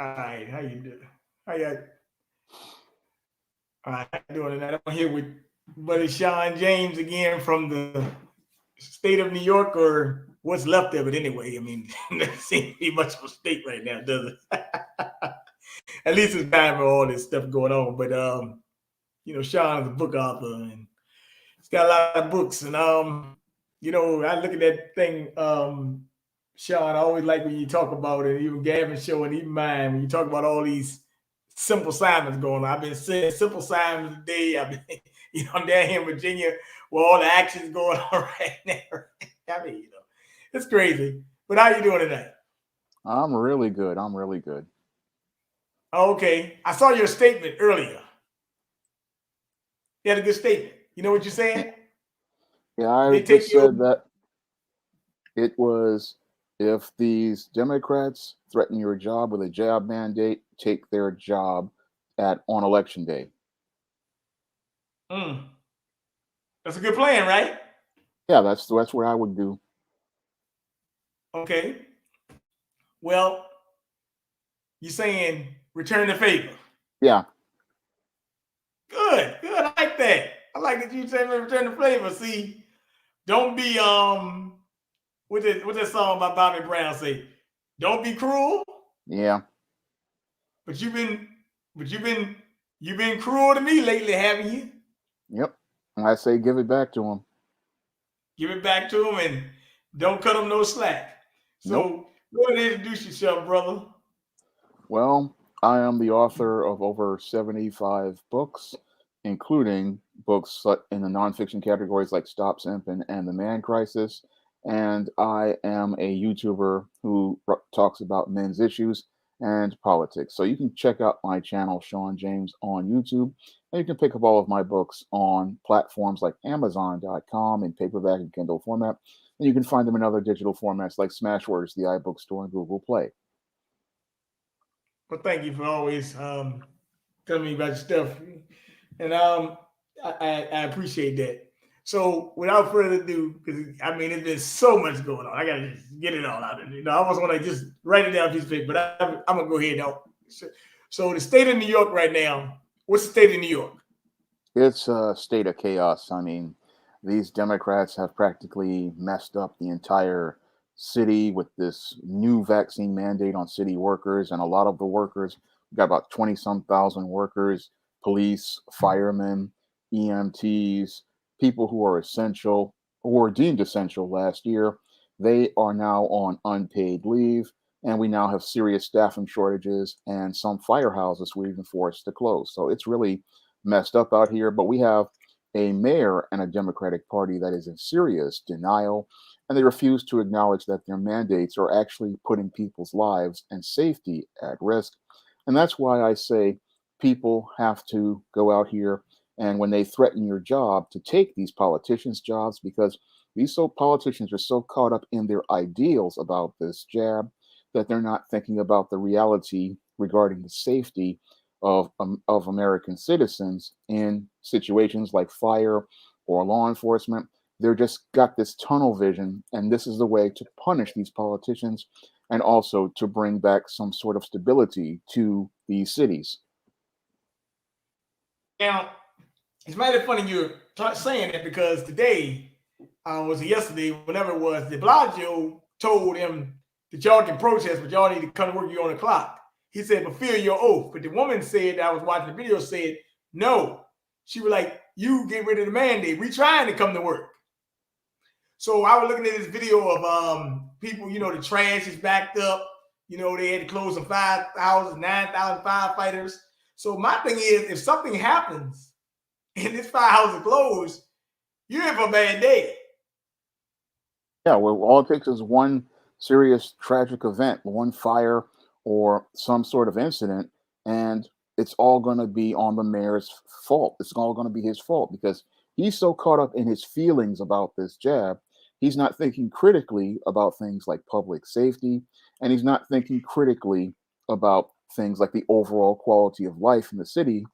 All right, how you doing? How you? All right, how you doing tonight? I'm here with buddy Shawn James again from the state of New York, or what's left of it anyway. I mean, doesn't seem to be much of a state right now, does it? At least it's time for all this stuff going on. But Shawn is a book author, and he's got a lot of books. And I look at that thing, Shawn. I always like when you talk about it, even Gavin's show and even mine, when you talk about all these simple Simons going on. I've been saying simple Simons today. I've been, I'm down here in Virginia where all the action's going on right now. I mean, it's crazy. But how you doing tonight? I'm really good. I'm really good. Okay. I saw your statement earlier. You had a good statement. You know what you're Yeah, saying? yeah, If I they take just you, said that it was if these Democrats threaten your job with a jab mandate, take their job at on election day. mm, that's a good plan, right? Yeah, that's what I would do. Okay. Well, you're saying return the favor. Yeah, Good, good. I like that. I like that you said return the favor. See, don't be what that song by Bobby Brown say? Don't be cruel, yeah, but but you've been cruel to me lately, haven't you? yep. I say give it back to them. Give it back to him and don't cut him no slack. Nope. So go ahead and introduce yourself, brother. Well, I am the author of over 75 books, including books in the nonfiction categories like Stop Simping and The Man Crisis. And I am a YouTuber who talks about men's issues and politics. So you can check out my channel, Shawn James, on YouTube. And you can pick up all of my books on platforms like Amazon.com in paperback and Kindle format. And you can find them in other digital formats like Smashwords, the iBook Store, and Google Play. Well, thank you for always telling me about your stuff, and I appreciate that. So without further ado, because I mean there's been so much going on, I gotta just get it all out. I almost want to just write it down on a piece of paper, but I'm gonna go ahead now. So the state of New York right now. What's the state of New York? It's a state of chaos. I mean, these Democrats have practically messed up the entire city with this new vaccine mandate on city workers. And a lot of the workers, we've got about 20 some thousand workers, police, firemen, EMTs, people who are essential or were deemed essential last year. They are now on unpaid leave. And we now have serious staffing shortages, and some firehouses we've been forced to close. So it's really messed up out here, but we have a mayor and a Democratic Party that is in serious denial, and they refuse to acknowledge that their mandates are actually putting people's lives and safety at risk. And that's why I say people have to go out here and when they threaten your job to take these politicians' jobs because these politicians are so caught up in their ideals about this jab that they're not thinking about the reality regarding the safety of American citizens in situations like fire or law enforcement. They're just got this tunnel vision, and this is the way to punish these politicians and also to bring back some sort of stability to these cities. Now it's mighty funny you're saying that because today, was it yesterday, whenever it was, De Blasio told him that y'all can protest, but y'all need to come to work you on the clock. He said, fulfill your oath. But the woman said, I was watching the video, said, no. She was like, you get rid of the mandate. We trying to come to work. So I was looking at this video of people, the trash is backed up. They had to close some 5,000, 9,000 firefighters. So my thing is, if something happens and this firehouse is closed, you're in for a bad day. Yeah, well, all it takes is one serious tragic event, one fire or some sort of incident, and it's all going to be on the mayor's fault. It's all going to be his fault because he's so caught up in his feelings about this jab. He's not thinking critically about things like public safety, and he's not thinking critically about things like the overall quality of life in the city. And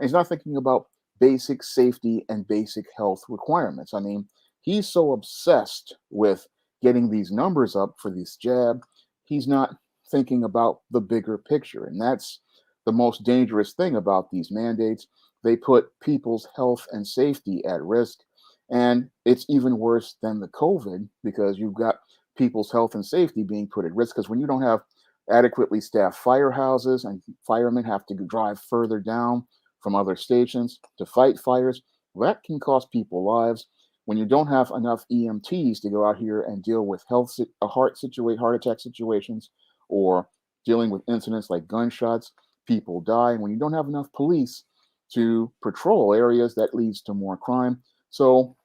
he's not thinking about basic safety and basic health requirements. I mean, he's so obsessed with getting these numbers up for this jab, he's not thinking about the bigger picture. And that's the most dangerous thing about these mandates. They put people's health and safety at risk. And it's even worse than the COVID because you've got people's health and safety being put at risk. Because when you don't have adequately staffed firehouses and firemen have to drive further down from other stations to fight fires, that can cost people lives. When you don't have enough EMTs to go out here and deal with heart attack situations, or dealing with incidents like gunshots, people die. And when you don't have enough police to patrol areas, that leads to more crime. So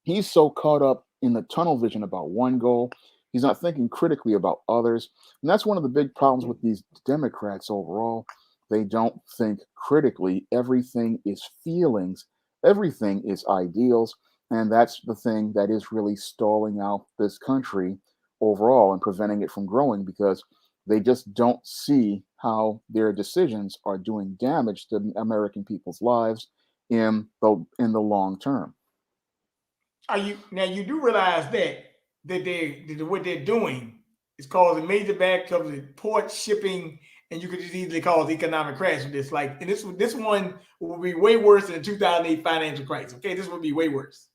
he's so caught up in the tunnel vision about one goal, he's not thinking critically about others. And that's one of the big problems with these Democrats overall. They don't think critically. Everything is feelings, everything is ideals. And that's the thing that is really stalling out this country overall and preventing it from growing, because they just don't see how their decisions are doing damage to American people's lives in the long term. Are you now? You do realize that what they're doing is causing major bad coverage, port shipping, and you could just easily cause economic crash with this. Like, and this one will be way worse than the 2008 financial crisis. Okay, this will be way worse.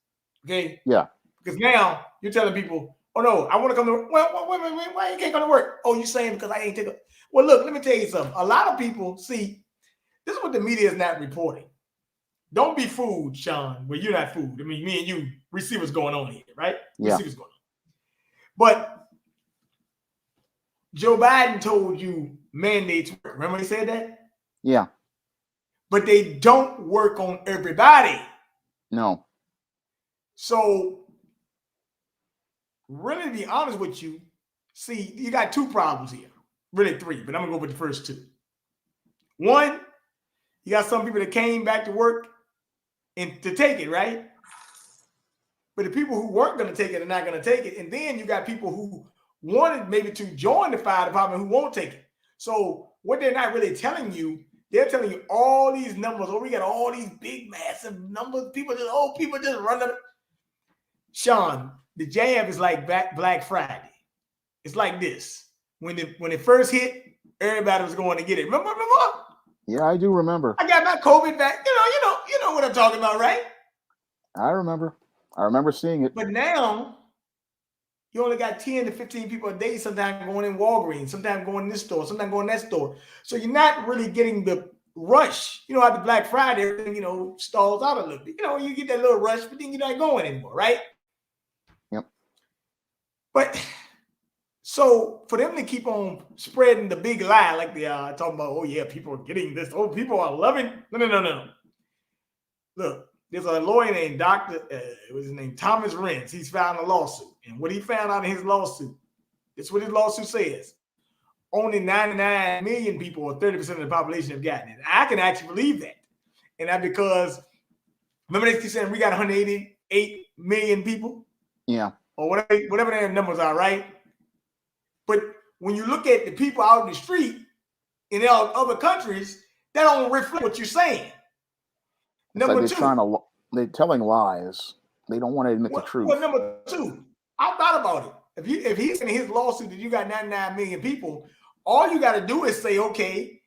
Okay. Yeah. Because now you're telling people, oh no, I want to come to work. Well, wait, why you can't come to work? Oh, you saying because I ain't take a. Well, look, let me tell you something. A lot of people see this is what the media is not reporting. Don't be fooled, Shawn. Well, you're not fooled. I mean, me and you, we see what's going on here, right? We Yeah. see what's going on. But Joe Biden told you mandates work. Remember he said that? Yeah. But they don't work on everybody. No. So, really, to be honest with you, see, you got two problems here. Really three, but I'm going to go with the first two. One, you got some people that came back to work and to take it, right? But the people who weren't going to take it are not going to take it. And then you got people who wanted maybe to join the fire department who won't take it. So what they're not really telling you, they're telling you all these numbers. Oh, we got all these big, massive numbers. People just run up. Shawn, the jab is like Black Friday. It's like this. When it first hit, everybody was going to get it. Remember? Yeah, I do remember. I got my COVID back. You know what I'm talking about, right? I remember seeing it. But now you only got 10 to 15 people a day, sometimes going in Walgreens, sometimes going in this store, sometimes going in that store. So you're not really getting the rush. After Black Friday, everything, stalls out a little bit. You get that little rush, but then you're not going anymore, right? Yep. But so for them to keep on spreading the big lie, like they are talking about, oh yeah, people are getting this. Oh, people are loving. No. Look, there's a lawyer named his name Thomas Renz. He's filed a lawsuit. And what he found out in his lawsuit, this is what his lawsuit says. Only 99 million people, or 30% of the population, have gotten it. I can actually believe that. And that's because, remember they saying we got 188 million people? Yeah. Or whatever their numbers are, right? But when you look at the people out in the street in other countries, that don't reflect what you're saying. Number two, they're telling lies. They don't want to admit the truth. Well, number two, I thought about it. If he's in his lawsuit that you got 99 million people, all you got to do is say, okay,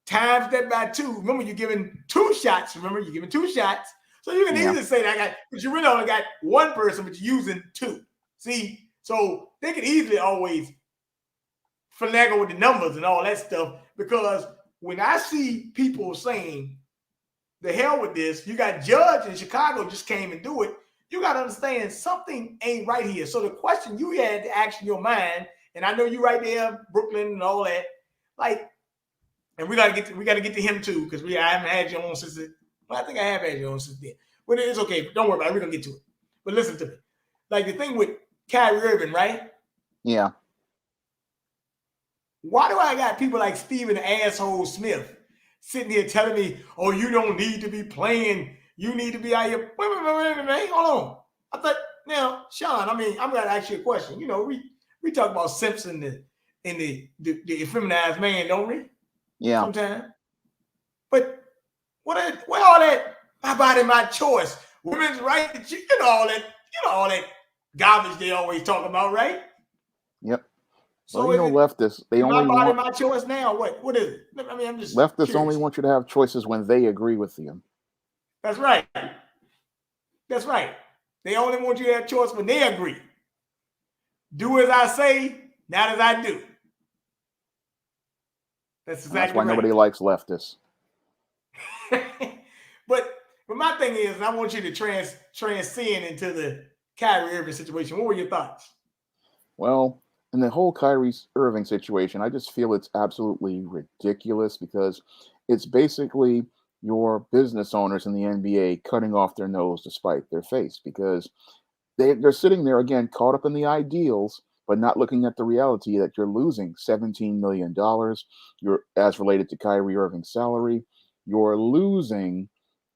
times that by two. Remember, you're giving two shots. You're giving two shots. So you can easily say that but you really only got one person, but you're using two. See, so they can easily always finagle with the numbers and all that stuff, because when I see people saying, the hell with this, you got judge in Chicago just came and do it, you got to understand something ain't right here. So the question you had to ask in your mind, and I know you right there, Brooklyn and all that, like, and we got to get to him too, because I haven't had you on since I think I have had you on since then. But it's okay. Don't worry about it. We're gonna get to it. But listen to me. Like the thing with Kyrie Irving, right? Yeah. Why do I got people like Steven Asshole Smith sitting here telling me, oh, you don't need to be playing. You need to be out here. Wait, hold on. I thought, now, Shawn, I'm going to ask you a question. We talk about Simpson and the effeminized man, don't we? Yeah. Sometimes. But where all that, my body, my choice, women's right, all that garbage they always talk about, right? Yep. Well, So is it leftists, they my only body, want my choice now? What is it? I mean, I'm just leftists only curious. want you to have choices when they agree with you. That's right. That's right. They only want you to have choice when they agree. Do as I say, not as I do. That's And that's exactly why nobody right. likes leftists. but my thing is, I want you to transcend into the Kyrie Irving situation. What were your thoughts? Well, in the whole Kyrie Irving situation, I just feel it's absolutely ridiculous because it's basically your business owners in the NBA cutting off their nose to spite their face because they're sitting there again caught up in the ideals but not looking at the reality that you're losing $17 million you're as related to Kyrie Irving's salary. You're losing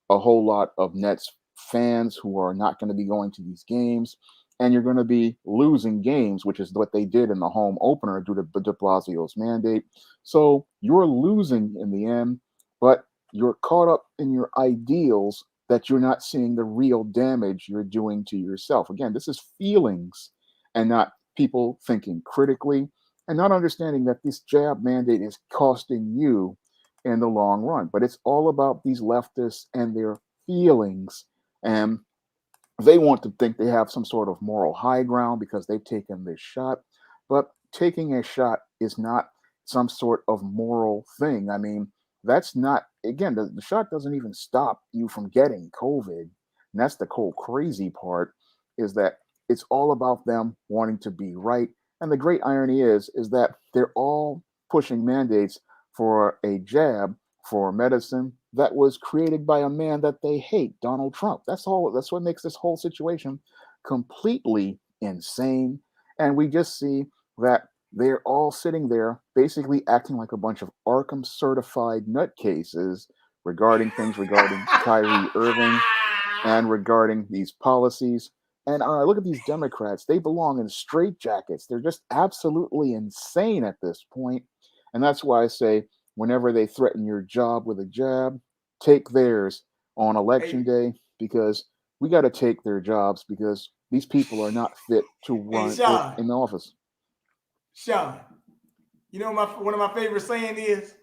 a whole lot of Nets fans who are not going to be going to these games, and you're going to be losing games, which is what they did in the home opener due to de Blasio's mandate. So you're losing in the end, but you're caught up in your ideals that you're not seeing the real damage you're doing to yourself. Again, this is feelings and not people thinking critically and not understanding that this jab mandate is costing you in the long run. But it's all about these leftists and their feelings. And they want to think they have some sort of moral high ground because they've taken this shot. But taking a shot is not some sort of moral thing. I mean, that's not, again, the shot doesn't even stop you from getting COVID. And that's the whole crazy part is that it's all about them wanting to be right. And the great irony is that they're all pushing mandates for a jab for medicine that was created by a man that they hate, Donald Trump. That's all. That's what makes this whole situation completely insane. And we just see that they're all sitting there basically acting like a bunch of Arkham certified nutcases regarding things regarding Kyrie Irving and regarding these policies. And look at these Democrats. They belong in straitjackets. They're just absolutely insane at this point. And that's why I say whenever they threaten your job with a jab, take theirs on election hey, day because we got to take their jobs because these people are not fit to hey, run it Shawn, in office. Shawn, you know one of my favorite saying is,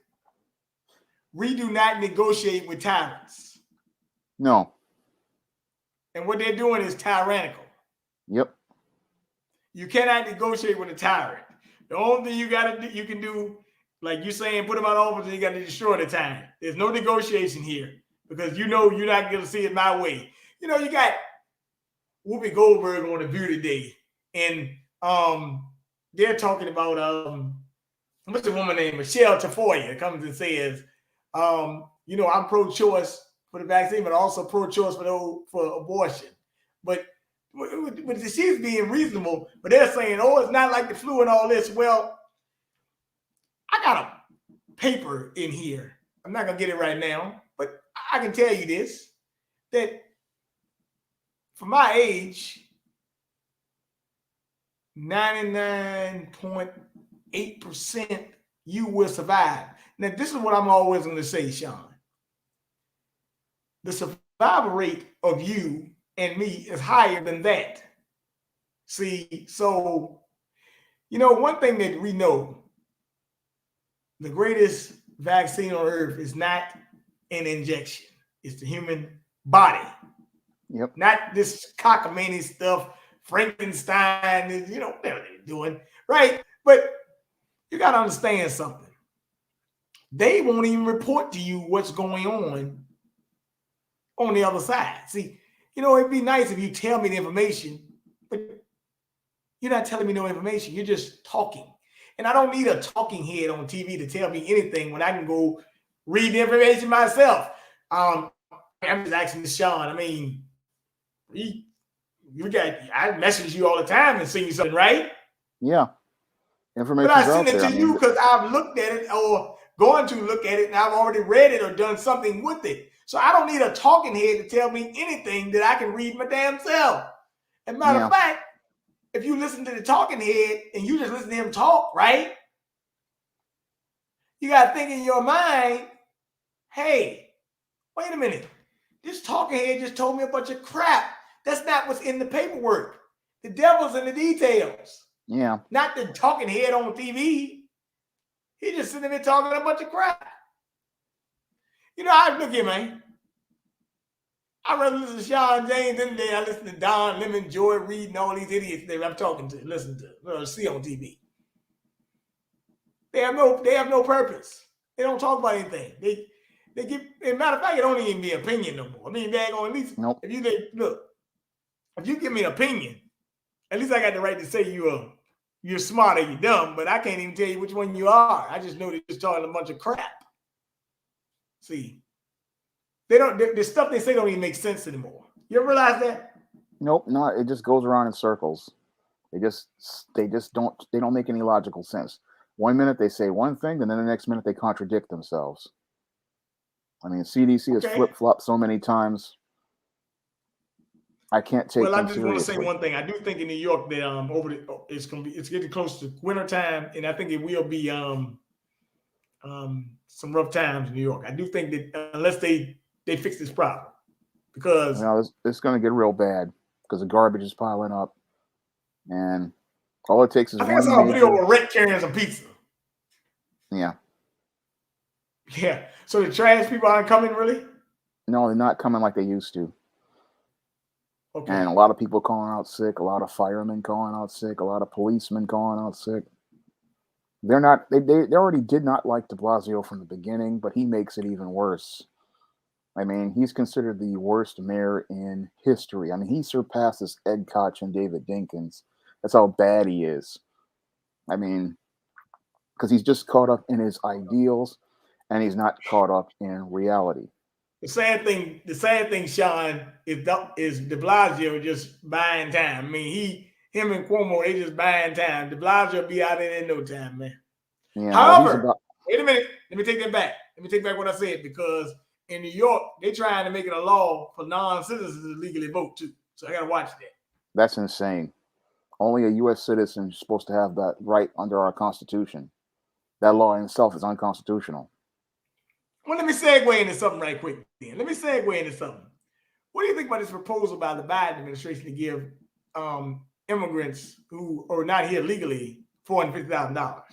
we do not negotiate with tyrants. No. And what they're doing is tyrannical. Yep. You cannot negotiate with a tyrant. The only thing you can do, like you saying, put them out of office, you got to destroy the tyrant. There's no negotiation here because you know you're not going to see it my way. You know, you got Whoopi Goldberg on The View today, and they're talking about what's the woman named Michelle Tafoya comes and says, you know, I'm pro-choice for the vaccine, but also pro-choice for abortion. But she's being reasonable, but they're saying, oh, it's not like the flu and all this. Well, I got a paper in here. I'm not going to get it right now, but I can tell you this, that for my age, 99.8% you will survive. Now, this is what I'm always going to say, Shawn. The survival rate of you and me is higher than that. See, so, you know, one thing that we know, the greatest vaccine on earth is not an injection. It's the human body. Yep. Not this cockamamie stuff, Frankenstein, you know, whatever they're doing, right? But you got to understand something. They won't even report to you what's going on the other side. See, you know, it'd be nice if you tell me the information, but you're not telling me no information. You're just talking. And I don't need a talking head on TV to tell me anything when I can go read the information myself. I'm just asking Shawn. I mean, I message you all the time and send you something, right? Yeah. But I Information's send out it there. to I you mean, because I've looked at it or going to look at it and I've already read it or done something with it. So I don't need a talking head to tell me anything that I can read my damn self. As a matter of fact, if you listen to the talking head and you just listen to him talk, right? You got to think in your mind, hey, wait a minute. This talking head just told me a bunch of crap. That's not what's in the paperwork. The devil's in the details. Yeah. Not the talking head on TV. He just sitting there talking a bunch of crap. You know, I look here, man. I rather listen to Shawn James any day. I listen to Don Lemon, Joy Reid, and all these idiots that I'm talking to, listen to, see on TV. They have no purpose. They don't talk about anything. They give. As a matter of fact, it don't even be opinion no more. I mean, they're going at least. Nope. If you give me an opinion, at least I got the right to say you're smart or you're dumb. But I can't even tell you which one you are. I just know they're just talking a bunch of crap. See, they don't. The stuff they say don't even make sense anymore. You ever realize that? Nope. No, it just goes around in circles. They don't make any logical sense. One minute they say one thing, and then the next minute they contradict themselves. I mean, CDC has flip-flopped so many times. I can't take them seriously. Well, I just want to say one thing. I do think in New York that it's getting close to winter time, and I think it will be some rough times in New York. I do think that unless they fix this problem, because it's going to get real bad because the garbage is piling up, and all it takes is I think I saw a video of a wreck carrying some pizza. Yeah. Yeah. So the trash people aren't coming, really? No, they're not coming like they used to. Okay. And a lot of people calling out sick, a lot of firemen calling out sick, a lot of policemen calling out sick. They already did not like de Blasio from the beginning, but he makes it even worse. I mean, he's considered the worst mayor in history. I mean, he surpasses Ed Koch and David Dinkins. That's how bad he is. I mean, because he's just caught up in his ideals, and he's not caught up in reality. The sad thing, Shawn, is de Blasio just buying time. I mean, him and Cuomo, they just buying time. De Blasio be out there in no time, man. Yeah, however, wait a minute. Let me take that back. Let me take back what I said, because in New York, they're trying to make it a law for non-citizens to legally vote too. So I got to watch that. That's insane. Only a U.S. citizen is supposed to have that right under our Constitution. That law in itself is unconstitutional. Well, let me segue into something right quick then. Let me segue into something. What do you think about this proposal by the Biden administration to give immigrants who are not here legally $450,000?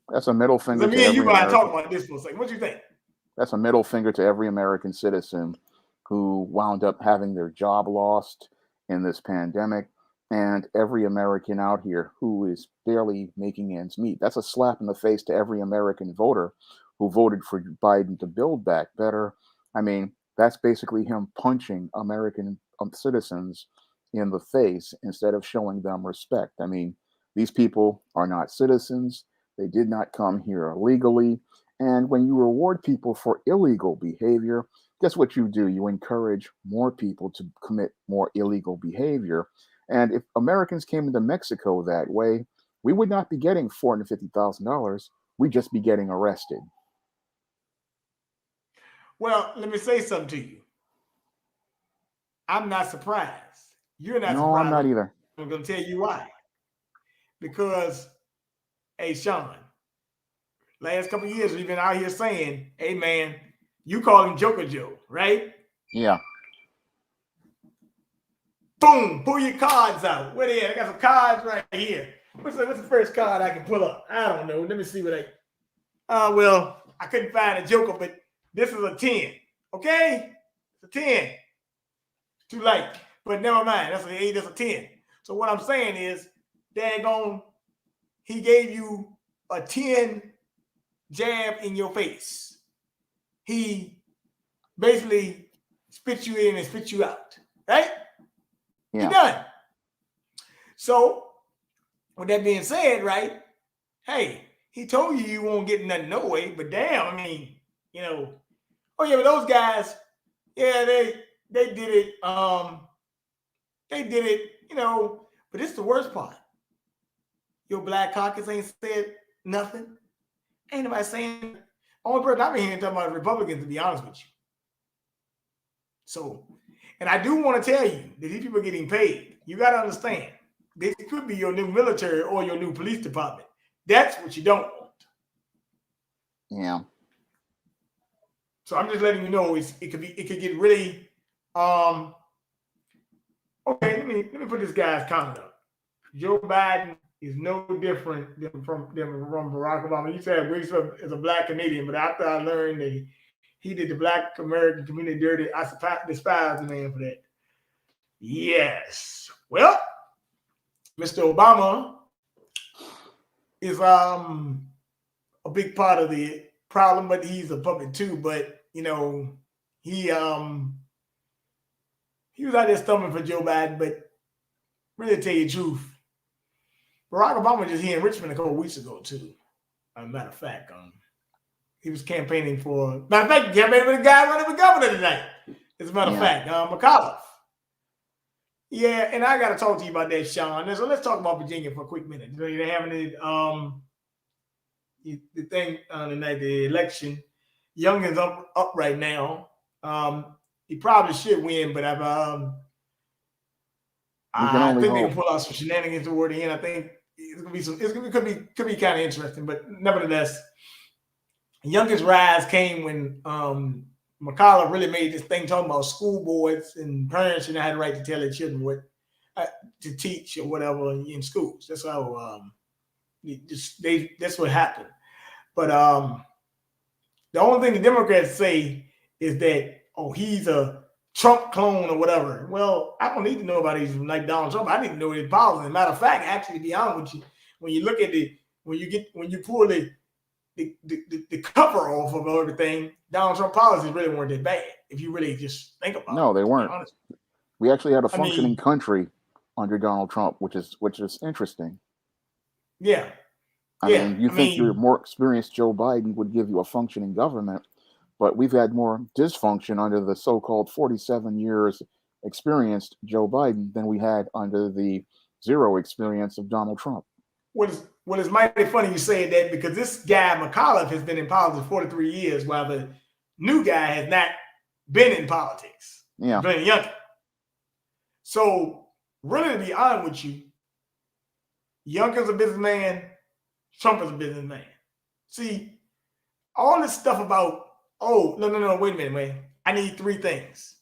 That's a middle finger to me and every you gotta American. talk about this for a second. What do you think? That's a middle finger to every American citizen who wound up having their job lost in this pandemic, and every American out here who is barely making ends meet. That's a slap in the face to every American voter who voted for Biden to build back better. I mean, that's basically him punching American citizens in the face instead of showing them respect. I mean, these people are not citizens. They did not come here illegally. And when you reward people for illegal behavior, guess what you do? You encourage more people to commit more illegal behavior. And if Americans came into Mexico that way, we would not be getting $450,000. We'd just be getting arrested. Well, let me say something to you. I'm not surprised. You're not surprised. No, I'm not either. I'm going to tell you why. Because, hey, Shawn, last couple of years we've been out here saying, hey, man, you call him Joker Joe, right? Yeah. Boom, pull your cards out. Where they at? I got some cards right here. What's the first card I can pull up? I don't know. Let me see what well, I couldn't find a Joker, but this is a 10. Okay? It's a 10. Too light. But never mind. That's an 8, that's a 10. So what I'm saying is, daggone, he gave you a 10 jab in your face. He basically spit you in and spit you out. Right? Yeah. You're done. So, with that being said, right? Hey, he told you won't get nothing no way, but damn, I mean, you know, oh yeah, but those guys, yeah, they did it. They did it, you know, but it's the worst part. Your Black Caucus ain't said nothing. Ain't nobody saying. Only person I've been hearing talking about Republicans, to be honest with you. So, and I do want to tell you that these people are getting paid. You got to understand, this could be your new military or your new police department. That's what you don't want. Yeah. So I'm just letting you know it could get really okay, let me put this guy's comment up. Joe Biden is no different than from Barack Obama. You said we as a black Canadian, but after I learned that he did the black American community dirty, I despise the man for that. Yes. Well, Mr. Obama is a big part of the problem, but he's a puppet too. But he he was out there stumbling for Joe Biden. But really, to tell you the truth, Barack Obama was just here in Richmond a couple of weeks ago too. As a matter of fact, he was campaigning for. Matter of fact, campaigning for the guy running for governor tonight. As a matter of fact, McAuliffe. Yeah, and I got to talk to you about that, Shawn. So let's talk about Virginia for a quick minute. They're having the thing tonight, the election. Young is up right now. He probably should win, but I think they can pull out some shenanigans toward the end. I think it's gonna be could be kind of interesting, but nevertheless, Youngest rise came when McCullough really made this thing talking about school boards and parents and had the right to tell their children what to teach or whatever in schools. That's how that's what happened. But the only thing the Democrats say is that he's a Trump clone or whatever. Well, I don't need to know about these like Donald Trump. I need to know his policies. As a matter of fact, actually, to be honest with you, when you look at when you pull the cover off of everything, Donald Trump policies really weren't that bad. If you really just think about it. No, they weren't. We actually had a functioning country under Donald Trump, which is interesting. Yeah. I mean, you think your more experienced Joe Biden would give you a functioning government, but we've had more dysfunction under the so-called 47 years experienced Joe Biden than we had under the zero experience of Donald Trump. What is mighty funny you say that, because this guy McAuliffe has been in politics 43 years, while the new guy has not been in politics. Yeah. Been young. So really, to be honest with you, Youngkin's a businessman, Trump is a businessman. See, all this stuff about, no, wait a minute, man. I need three things.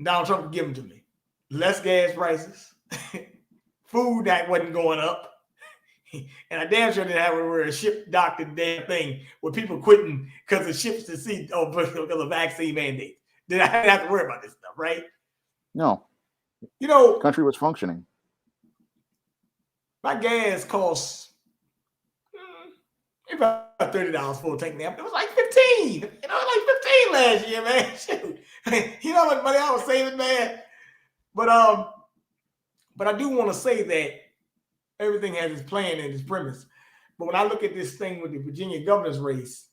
Donald Trump can give them to me. Less gas prices, food that wasn't going up, and I damn sure didn't have a ship docked the damn thing with people quitting because of ships to sea because of vaccine mandates. Then I didn't have to worry about this stuff, right? No. The country was functioning. My gas costs about $30 for a tank now. It was like $15. Like $15 last year, man. Shoot. You know how much money I was saving, man. But I do want to say that everything has its plan and its premise. But when I look at this thing with the Virginia governor's race,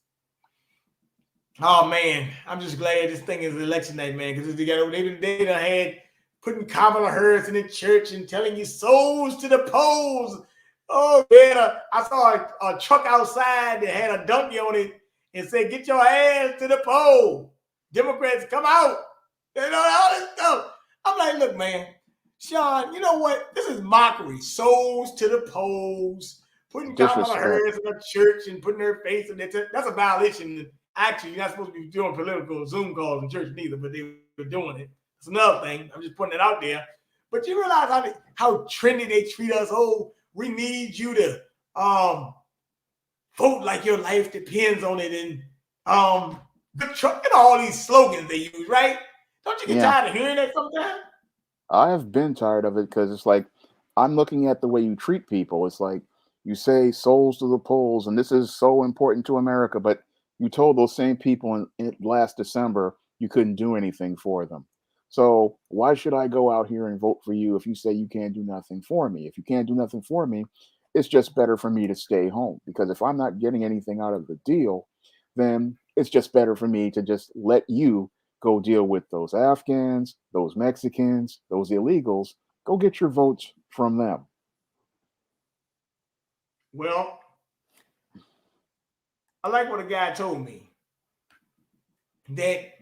oh man, I'm just glad this thing is election night, man. Because they done had putting Kamala Harris in the church and telling you souls to the polls. Oh, man, I saw a truck outside that had a donkey on it and said, "Get your ass to the poll. Democrats, come out." All this stuff. I'm like, look, man, Shawn, you know what? This is mockery. Souls to the polls. Putting Kamala Harris in a church and putting her face in it. That's a violation. Actually, you're not supposed to be doing political Zoom calls in church neither, but they were doing it. It's another thing. I'm just putting it out there. But you realize how trendy they treat us. Oh, we need you to vote like your life depends on it. And good truck and all these slogans they use, right? Don't you get tired of hearing that sometimes? I have been tired of it because it's like I'm looking at the way you treat people. It's like you say souls to the polls, and this is so important to America, but you told those same people in last December you couldn't do anything for them. So why should I go out here and vote for you if you say you can't do nothing for me? If you can't do nothing for me, it's just better for me to stay home, because if I'm not getting anything out of the deal, then it's just better for me to just let you go deal with those Afghans, those Mexicans, those illegals. Go get your votes from them. Well, I like what a guy told me. That,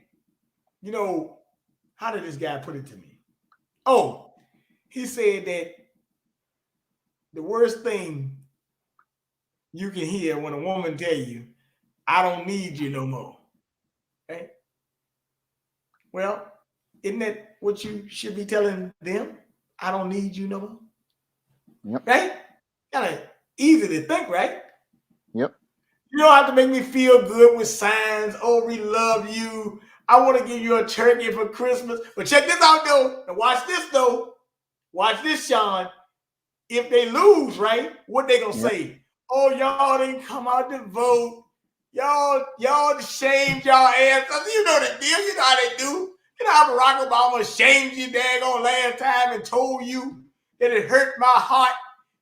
how did this guy put it to me? Oh, he said that the worst thing you can hear when a woman tell you, "I don't need you no more." Okay? Well, isn't that what you should be telling them? I don't need you no more. Yep. Right? kind of easy to think, right? Yep. You don't have to make me feel good with signs. Oh, we love you. I want to give you a turkey for Christmas. But check this out, though. And watch this, though. Watch this, Shawn. If they lose, right, what they gonna Yep. say? Oh, y'all didn't come out to vote. Y'all shamed y'all ass. You know the deal. You know how they do. You know how Barack Obama shamed you daggone last time and told you that it hurt my heart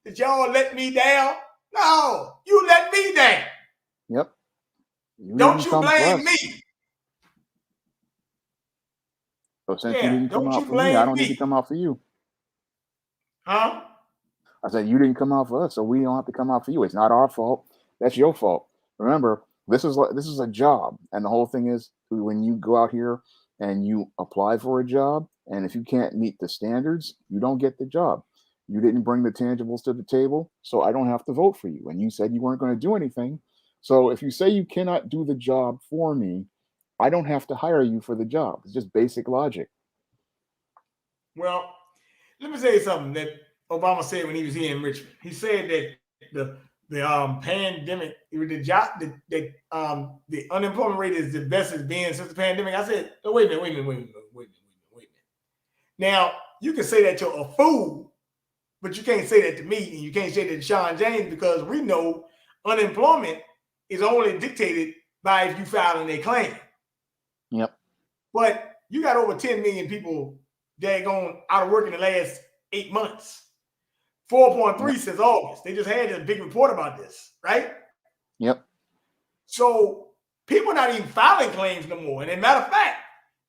that y'all let me down. No, you let me down. Yep. You Don't didn't you come for blame us. me. So since you Yeah, didn't come don't out you for me, I blame don't need to me. come out for you. Huh? I said you didn't come out for us, so we don't have to come out for you. It's not our fault. That's your fault. Remember, this is a job, and the whole thing is when you go out here and you apply for a job, and if you can't meet the standards, you don't get the job. You didn't bring the tangibles to the table, so I don't have to vote for you. And you said you weren't going to do anything. So if you say you cannot do the job for me, I don't have to hire you for the job. It's just basic logic. Well, let me say something that Obama said when he was here in Richmond. He said that the pandemic, the job, the unemployment rate is the best it's been since the pandemic. I said, no, wait a minute. Now you can say that to a fool, but you can't say that to me, and you can't say that to Shawn James because we know unemployment is only dictated by if you filing a claim. Yep. But you got over 10 million people daggone out of work in the last 8 months. 4.3 Yep. since August. They just had a big report about this, right? Yep. So people are not even filing claims no more. And as a matter of fact,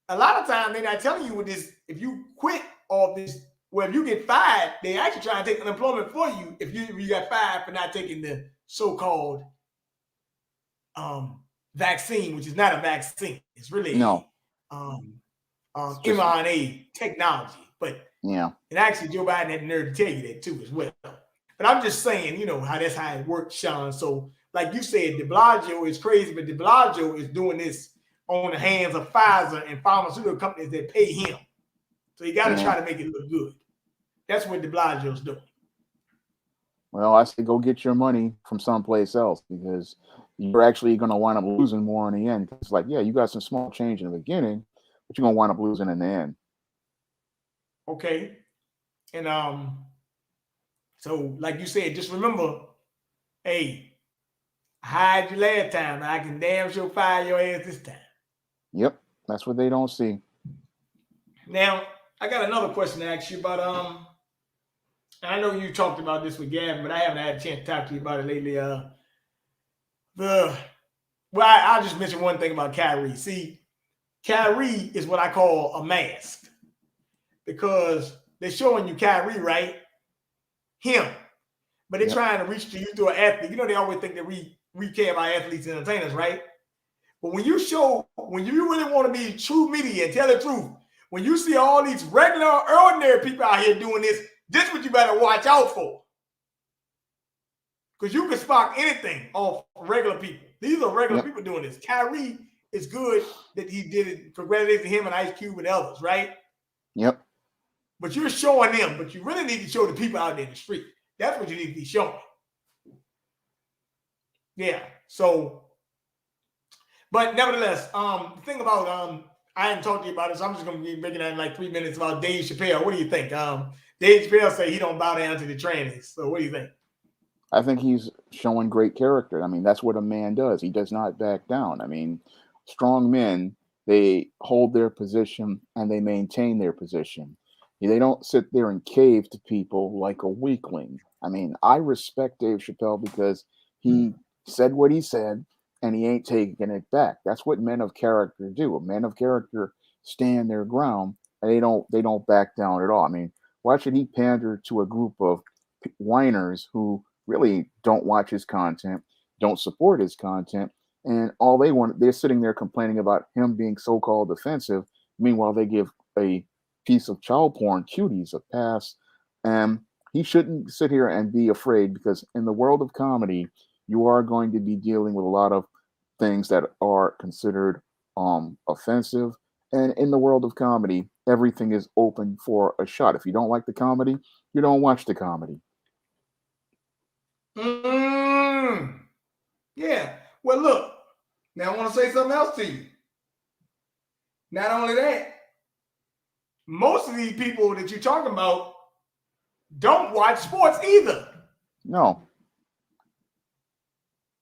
a lot of times they're not telling you with this, if you quit all this, well, if you get fired, they actually try to take unemployment for you if you got fired for not taking the so-called vaccine, which is not a vaccine. It's really No. a It's just mRNA technology. But yeah. and actually, Joe Biden had the nerve to tell you that too as well. But I'm just saying, you know, that's how it works, Shawn. So, like you said, De Blasio is crazy, but De Blasio is doing this on the hands of Pfizer and pharmaceutical companies that pay him. So you got to Yeah. try to make it look good. That's what De Blasio's doing. Well, I say go get your money from someplace else because you're actually going to wind up losing more in the end. It's like, yeah, you got some small change in the beginning, but you're going to wind up losing in the end. Okay. And so like you said, just remember, hey, I hired you last time. I can damn sure fire your ass this time. Yep, that's what they don't see. Now, I got another question to ask you about I know you talked about this with Gavin, but I haven't had a chance to talk to you about it lately. The well, I'll just mention one thing about Kyrie. See, Kyrie is what I call a mask because they're showing you Kyrie, right? Him, but they're Yep. trying to reach to you through an athlete. You know, they always think that we care about athletes and entertainers, right? But when you really want to be true media and tell the truth, when you see all these regular, ordinary people out here doing this is what you better watch out for. Because you can spark anything off regular people. These are regular Yep. people doing this. Kyrie is good that he did it. Congratulations to him and Ice Cube and others, right? Yep. But you're showing them, but you really need to show the people out there in the street. That's what you need to be showing. Yeah. So, but nevertheless, the thing about I hadn't talked to you about it, so I'm just gonna be making that in like 3 minutes about Dave Chappelle. What do you think? Dave Chappelle say he don't bow down to the trannies. So what do you think? I think he's showing great character. I mean, that's what a man does. He does not back down. I mean, strong men, they hold their position and they maintain their position. They don't sit there and cave to people like a weakling. I mean, I respect Dave Chappelle because he said what he said and he ain't taking it back. That's what men of character do. Men of character stand their ground and they don't back down at all. I mean, why should he pander to a group of whiners who really don't watch his content, don't support his content, and all they're sitting there complaining about him being so-called offensive. Meanwhile, they give a piece of child porn cuties a pass, and he shouldn't sit here and be afraid because in the world of comedy, you are going to be dealing with a lot of things that are considered offensive. And in the world of comedy, everything is open for a shot. If you don't like the comedy, you don't watch the comedy. Yeah. Well, look. Now I want to say something else to you. Not only that, most of these people that you're talking about don't watch sports either. No.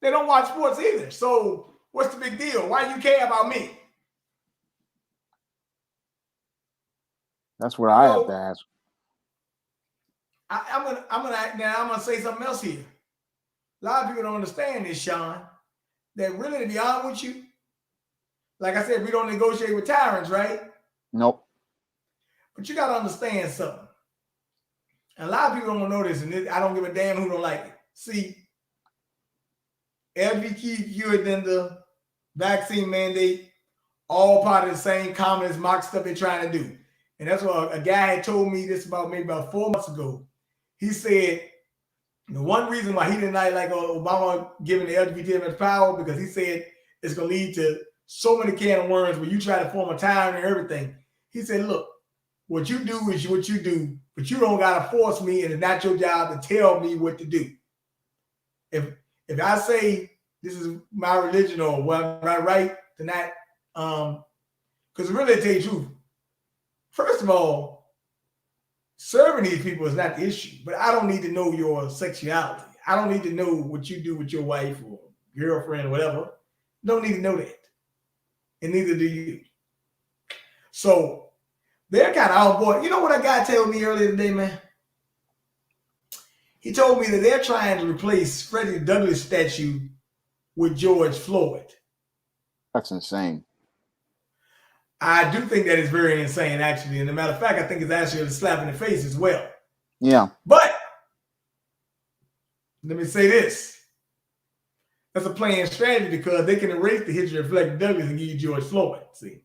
They don't watch sports either. So what's the big deal? Why you care about me? That's what I have to ask. I'm gonna say something else here. A lot of people don't understand this, Shawn. That really, to be honest with you, like I said, we don't negotiate with tyrants, right? Nope. But you got to understand something. A lot of people don't know this, and I don't give a damn who don't like it. See, LGBTQ agenda, vaccine mandate, all part of the same communist mock stuff they're trying to do. And that's what a guy had told me this about maybe about 4 months ago. He said the one reason why he didn't like Obama giving the LGBT power, because he said it's going to lead to so many can of worms when you try to form a tyrant and everything. He said, look, what you do is what you do, but you don't got to force me, and it's not your job to tell me what to do. If I say this is my religion or what I right to not, because really to tell you the truth, first of all, serving these people is not the issue, but I don't need to know your sexuality. I don't need to know what you do with your wife or girlfriend or whatever. Don't need to know that. And neither do you. So they're kind of on board. You know what a guy told me earlier today, man? He told me that they're trying to replace Freddie Douglass' statue with George Floyd. That's insane. I do think that is very insane, actually. And as a matter of fact, I think it's actually a slap in the face as well. Yeah. But let me say this. That's a playing strategy because they can erase the history of Frederick Douglass and give you George Floyd. See?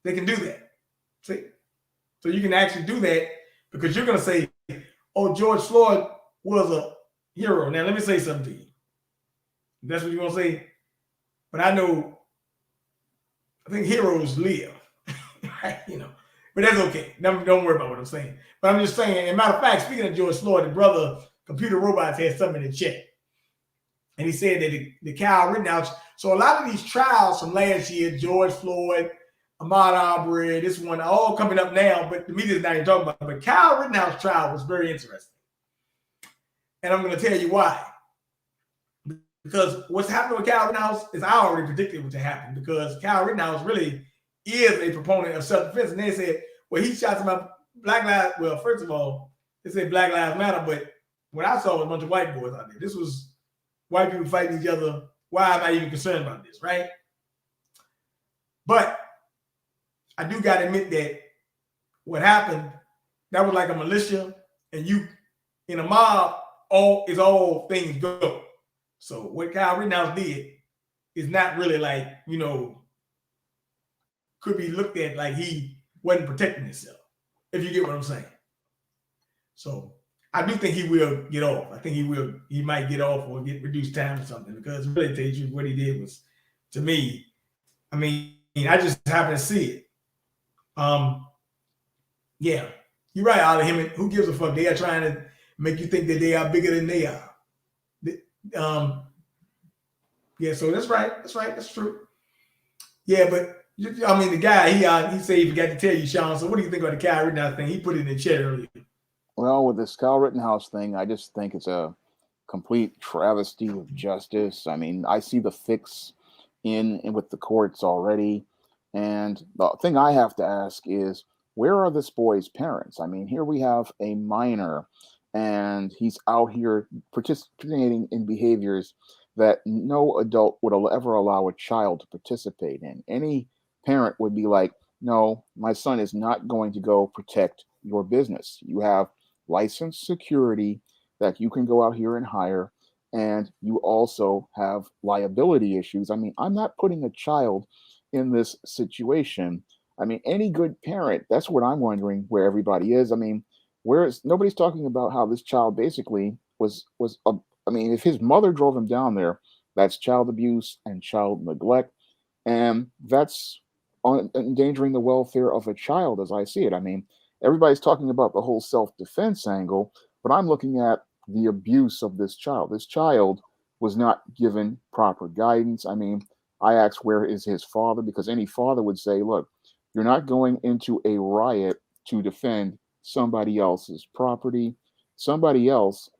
They can do that. See? So you can actually do that because you're going to say, oh, George Floyd was a hero. Now, let me say something to you. That's what you're going to say. But I think heroes live. Right? But that's okay. Don't worry about what I'm saying. But I'm just saying, as a matter of fact, speaking of George Floyd, the brother Computer Robots had something in the chat. And he said that the Kyle Rittenhouse, so a lot of these trials from last year, George Floyd, Ahmaud Arbery, this one, all coming up now, but the media's not even talking about it. But Kyle Rittenhouse trial was very interesting. And I'm going to tell you why. Because what's happening with Kyle Rittenhouse is I already predicted what to happen, because Kyle Rittenhouse really is a proponent of self-defense. And they said, well, he shot some up Black Lives. Well, first of all, they said Black Lives Matter, but what I saw was a bunch of white boys out there. This was white people fighting each other. Why am I even concerned about this, right? But I do got to admit that what happened, that was like a militia, and you in a mob, all things go. So what Kyle Rittenhouse did is not really like, could be looked at like he wasn't protecting himself, if you get what I'm saying. So I do think he will get off. I think he might get off or get reduced time or something, because really, tell you what he did was, to me, I mean, I just happen to see it. Yeah, you're right, Ollie Hemming. Who gives a fuck? They are trying to make you think that they are bigger than they are. Yeah, so that's right. That's true. Yeah, but I mean, the guy, he said he forgot to tell you, Shawn. So what do you think about the Kyle Rittenhouse thing? He put it in the chat earlier. Well, with this Kyle Rittenhouse thing, I just think it's a complete travesty of justice. I mean, I see the fix in with the courts already. And the thing I have to ask is, where are this boy's parents? I mean, here we have a minor, and he's out here participating in behaviors that no adult would ever allow a child to participate in. Any parent would be like, no, my son is not going to go protect your business. You have licensed security that you can go out here and hire, and you also have liability issues. I mean, I'm not putting a child in this situation. I mean, any good parent, that's what I'm wondering where everybody is. I mean, nobody's talking about how this child basically I mean, if his mother drove him down there, that's child abuse and child neglect, and that's endangering the welfare of a child as I see it. I mean, everybody's talking about the whole self-defense angle, but I'm looking at the abuse of this child. This child was not given proper guidance. I mean, I asked, where is his father? Because any father would say, look, you're not going into a riot to defend somebody else's property. Somebody else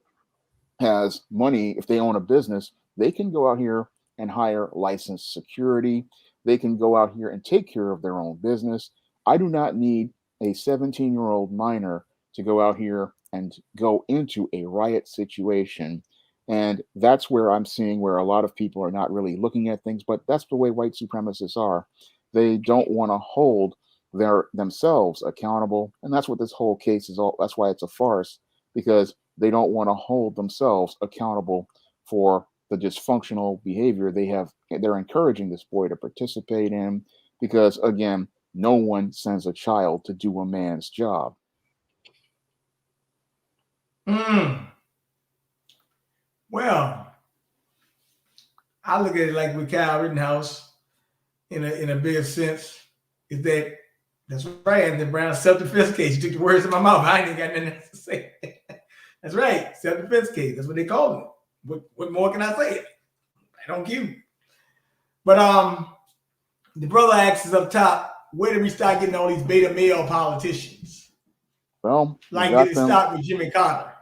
has money. If they own a business, they can go out here and hire licensed security. They can go out here and take care of their own business. I do not need a 17-year-old minor to go out here and go into a riot situation. And that's where I'm seeing where a lot of people are not really looking at things, but that's the way white supremacists are. They don't want to hold their themselves accountable. And that's what this whole case is all. That's why it's a farce, because they don't want to hold themselves accountable for the dysfunctional behavior they're encouraging this boy to participate in, because again, no one sends a child to do a man's job. Well, I look at it like with Kyle Rittenhouse in a bigger sense, is that that's right, Anthony Brown, self-defense case. You took the words in my mouth. I ain't got nothing else to say. That's right, self-defense case. That's what they call it. What more can I say? I don't give. But the brother asks up top, where did we start getting all these beta male politicians? Well, like did it start with Jimmy Carter?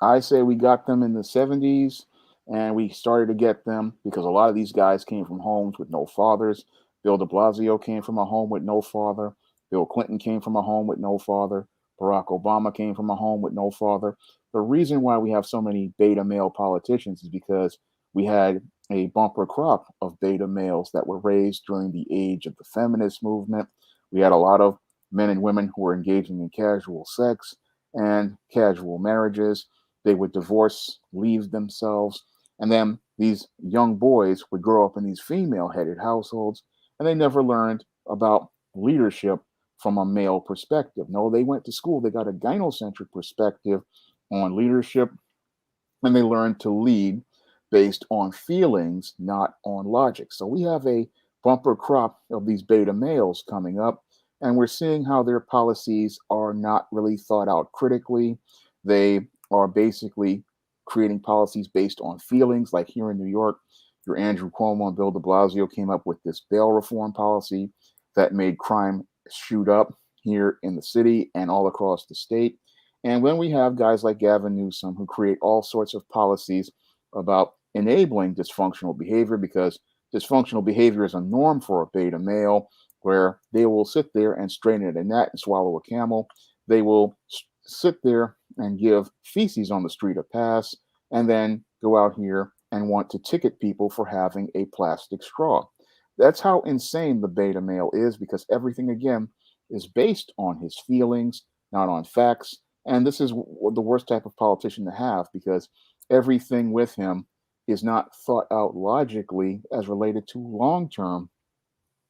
I say we got them in the 70s, and we started to get them because a lot of these guys came from homes with no fathers. Bill de Blasio came from a home with no father. Bill Clinton came from a home with no father. Barack Obama came from a home with no father. The reason why we have so many beta male politicians is because we had a bumper crop of beta males that were raised during the age of the feminist movement. We had a lot of men and women who were engaging in casual sex and casual marriages. They would divorce, leave themselves, and then these young boys would grow up in these female-headed households, and they never learned about leadership from a male perspective. No, they went to school. They got a gynocentric perspective on leadership, and they learned to lead based on feelings, not on logic. So we have a bumper crop of these beta males coming up, and we're seeing how their policies are not really thought out critically. They are basically creating policies based on feelings. Like here in New York, your Andrew Cuomo and Bill de Blasio came up with this bail reform policy that made crime shoot up here in the city and all across the state. And when we have guys like Gavin Newsom who create all sorts of policies about enabling dysfunctional behavior, because dysfunctional behavior is a norm for a beta male, where they will sit there and strain at a gnat and swallow a camel. They will sit there and give feces on the street a pass, and then go out here and want to ticket people for having a plastic straw. That's how insane the beta male is, because everything, again, is based on his feelings, not on facts. And this is the worst type of politician to have, because everything with him is not thought out logically as related to long term.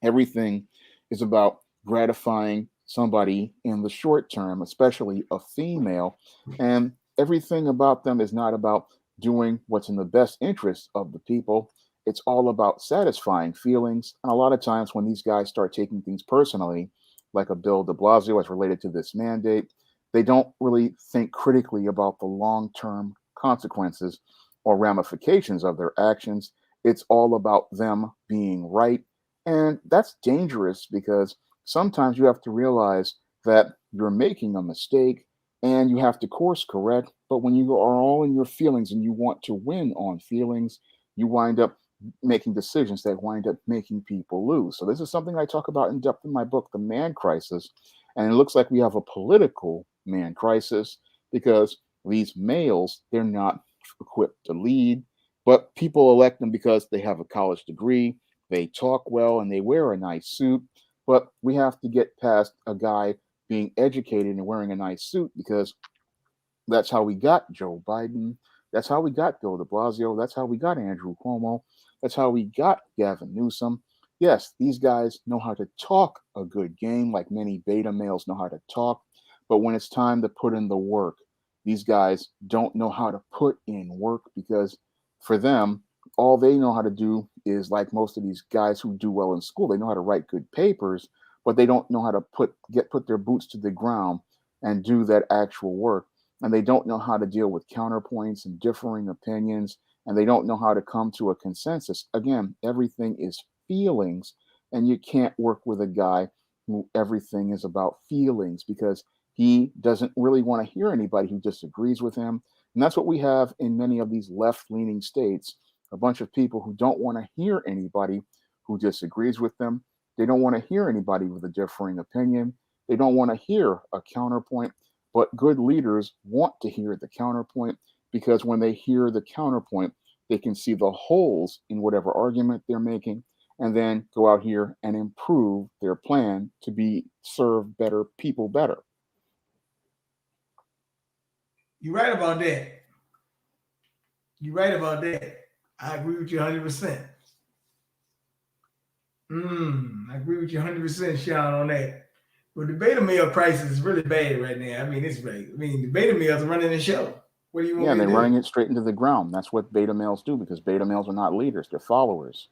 Everything is about gratifying somebody in the short term, especially a female. And everything about them is not about doing what's in the best interest of the people. It's all about satisfying feelings. And a lot of times when these guys start taking things personally, like a Bill de Blasio as related to this mandate, they don't really think critically about the long-term consequences or ramifications of their actions. It's all about them being right. And that's dangerous, because sometimes you have to realize that you're making a mistake and you have to course correct. But when you are all in your feelings and you want to win on feelings, you wind up making decisions that wind up making people lose. So this is something I talk about in depth in my book, The Man Crisis. And it looks like we have a political man crisis, because these males, they're not equipped to lead, but people elect them because they have a college degree, they talk well, and they wear a nice suit. But we have to get past a guy being educated and wearing a nice suit, because that's how we got Joe Biden. That's how we got Bill de Blasio. That's how we got Andrew Cuomo. That's how we got Gavin Newsom. Yes, these guys know how to talk a good game, like many beta males know how to talk. But when it's time to put in the work, these guys don't know how to put in work, because for them, all they know how to do is, like most of these guys who do well in school, they know how to write good papers, but they don't know how to put their boots to the ground and do that actual work. and they don't know how to deal with counterpoints and differing opinions, and they don't know how to come to a consensus. Again, everything is feelings, and you can't work with a guy who everything is about feelings because he doesn't really want to hear anybody who disagrees with him. And that's what we have in many of these left leaning states, a bunch of people who don't want to hear anybody who disagrees with them. They don't want to hear anybody with a differing opinion. They don't want to hear a counterpoint, but good leaders want to hear the counterpoint because when they hear the counterpoint, they can see the holes in whatever argument they're making and then go out here and improve their plan to be serve better people better. You're right about that. You're right about that. I agree with you 100%. I agree with you 100%, Shawn, on that. But the beta male crisis is really bad right now. I mean, it's bad. I mean, the beta males are running the show. What do you want Yeah, me to they're do? running it straight into the ground. That's what beta males do because beta males are not leaders, they're followers.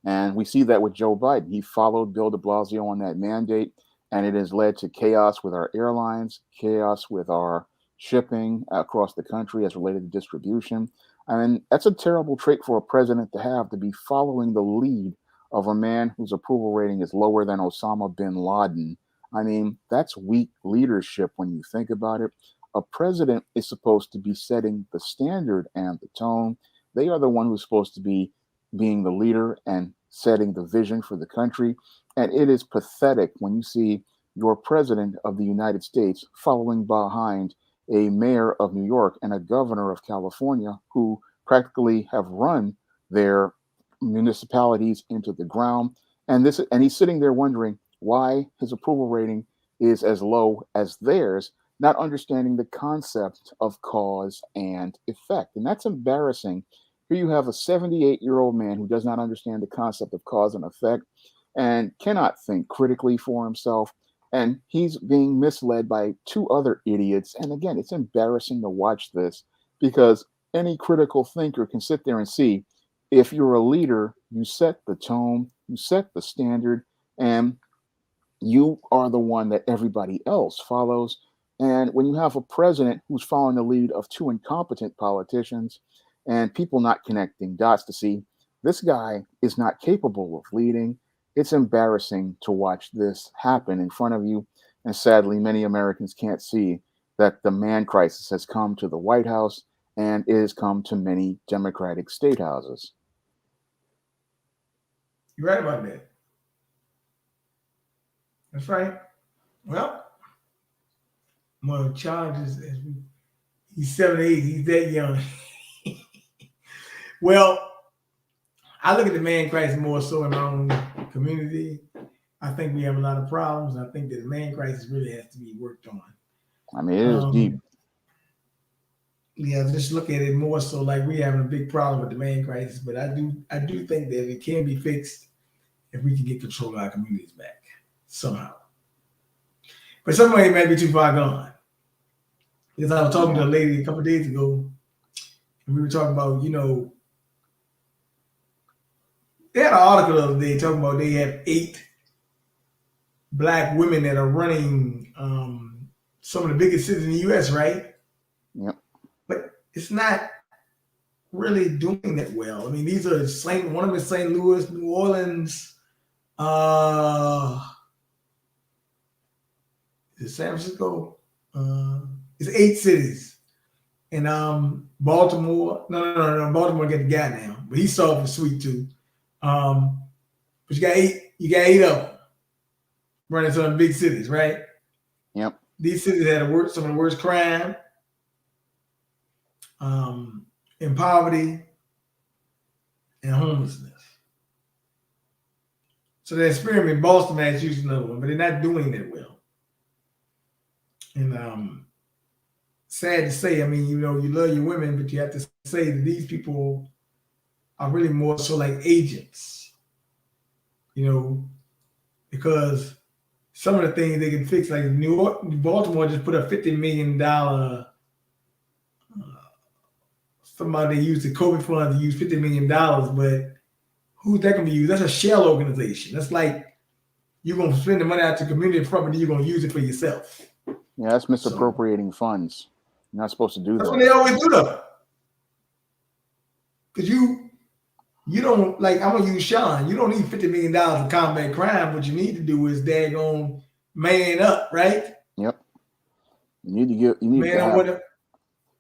And we see that with Joe Biden. He followed Bill de Blasio on that mandate, and it has led to chaos with our airlines, chaos with our shipping across the country as related to distribution. I mean, that's a terrible trait for a president to be following the lead of a man whose approval rating is lower than Osama bin Laden. I mean, that's weak leadership when you think about it. A president is supposed to be setting the standard and the tone. They are the one who's supposed to be being the leader and setting the vision for the country. And it is pathetic when you see your president of the United States following behind a mayor of New York and a governor of California who practically have run their municipalities into the ground. And he's sitting there wondering why his approval rating is as low as theirs, not understanding the concept of cause and effect. And that's embarrassing. Here you have a 78-year-old man who does not understand the concept of cause and effect and cannot think critically for himself. And he's being misled by two other idiots. And again, it's embarrassing to watch this because any critical thinker can sit there and see if you're a leader, you set the tone, you set the standard, and you are the one that everybody else follows. And when you have a president who's following the lead of two incompetent politicians and people not connecting dots to see this guy is not capable of leading, it's embarrassing to watch this happen in front of you. And sadly, many Americans can't see that the man crisis has come to the White House and it has come to many Democratic state houses. You're right about that. That's right. Well, Charles he's 78. He's that young. Well, I look at the man crisis more so in my own community. I think we have a lot of problems. I think that the man crisis really has to be worked on. I mean, it is deep. Yeah, just look at it more so like we having a big problem with the man crisis. But I do think that it can be fixed if we can get control of our communities back somehow. But somebody might be too far gone. Because I was talking to a lady a couple of days ago, and we were talking about, they had an article the other day talking about they have 8 black women that are running some of the biggest cities in the U.S., right? Yep. But it's not really doing that well. I mean, these are one of them is St. Louis, New Orleans, is it San Francisco? It's 8 cities. And Baltimore, no, Baltimore got the guy now, but he's soft and sweet too. But you got 8 of them running some of the big cities, right? Yep. These cities had some of the worst crime, and poverty, and homelessness. So the experiment in Boston, Massachusetts, another one, but they're not doing that well. And sad to say, I mean, you love your women, but you have to say that these people are really more so like agents, because some of the things they can fix, like Baltimore just put a $50 million, somebody used the COVID funds to use $50 million, but who's that going to be used? That's a shell organization. That's like you're going to spend the money out to community front, and you're going to use it for yourself. Yeah, that's misappropriating funds. You're not supposed to do That's that. what they always do though. Because you don't, like, I'm gonna use Shawn. You don't need $50 million to combat crime. What you need to do is daggone man up, right? Yep. You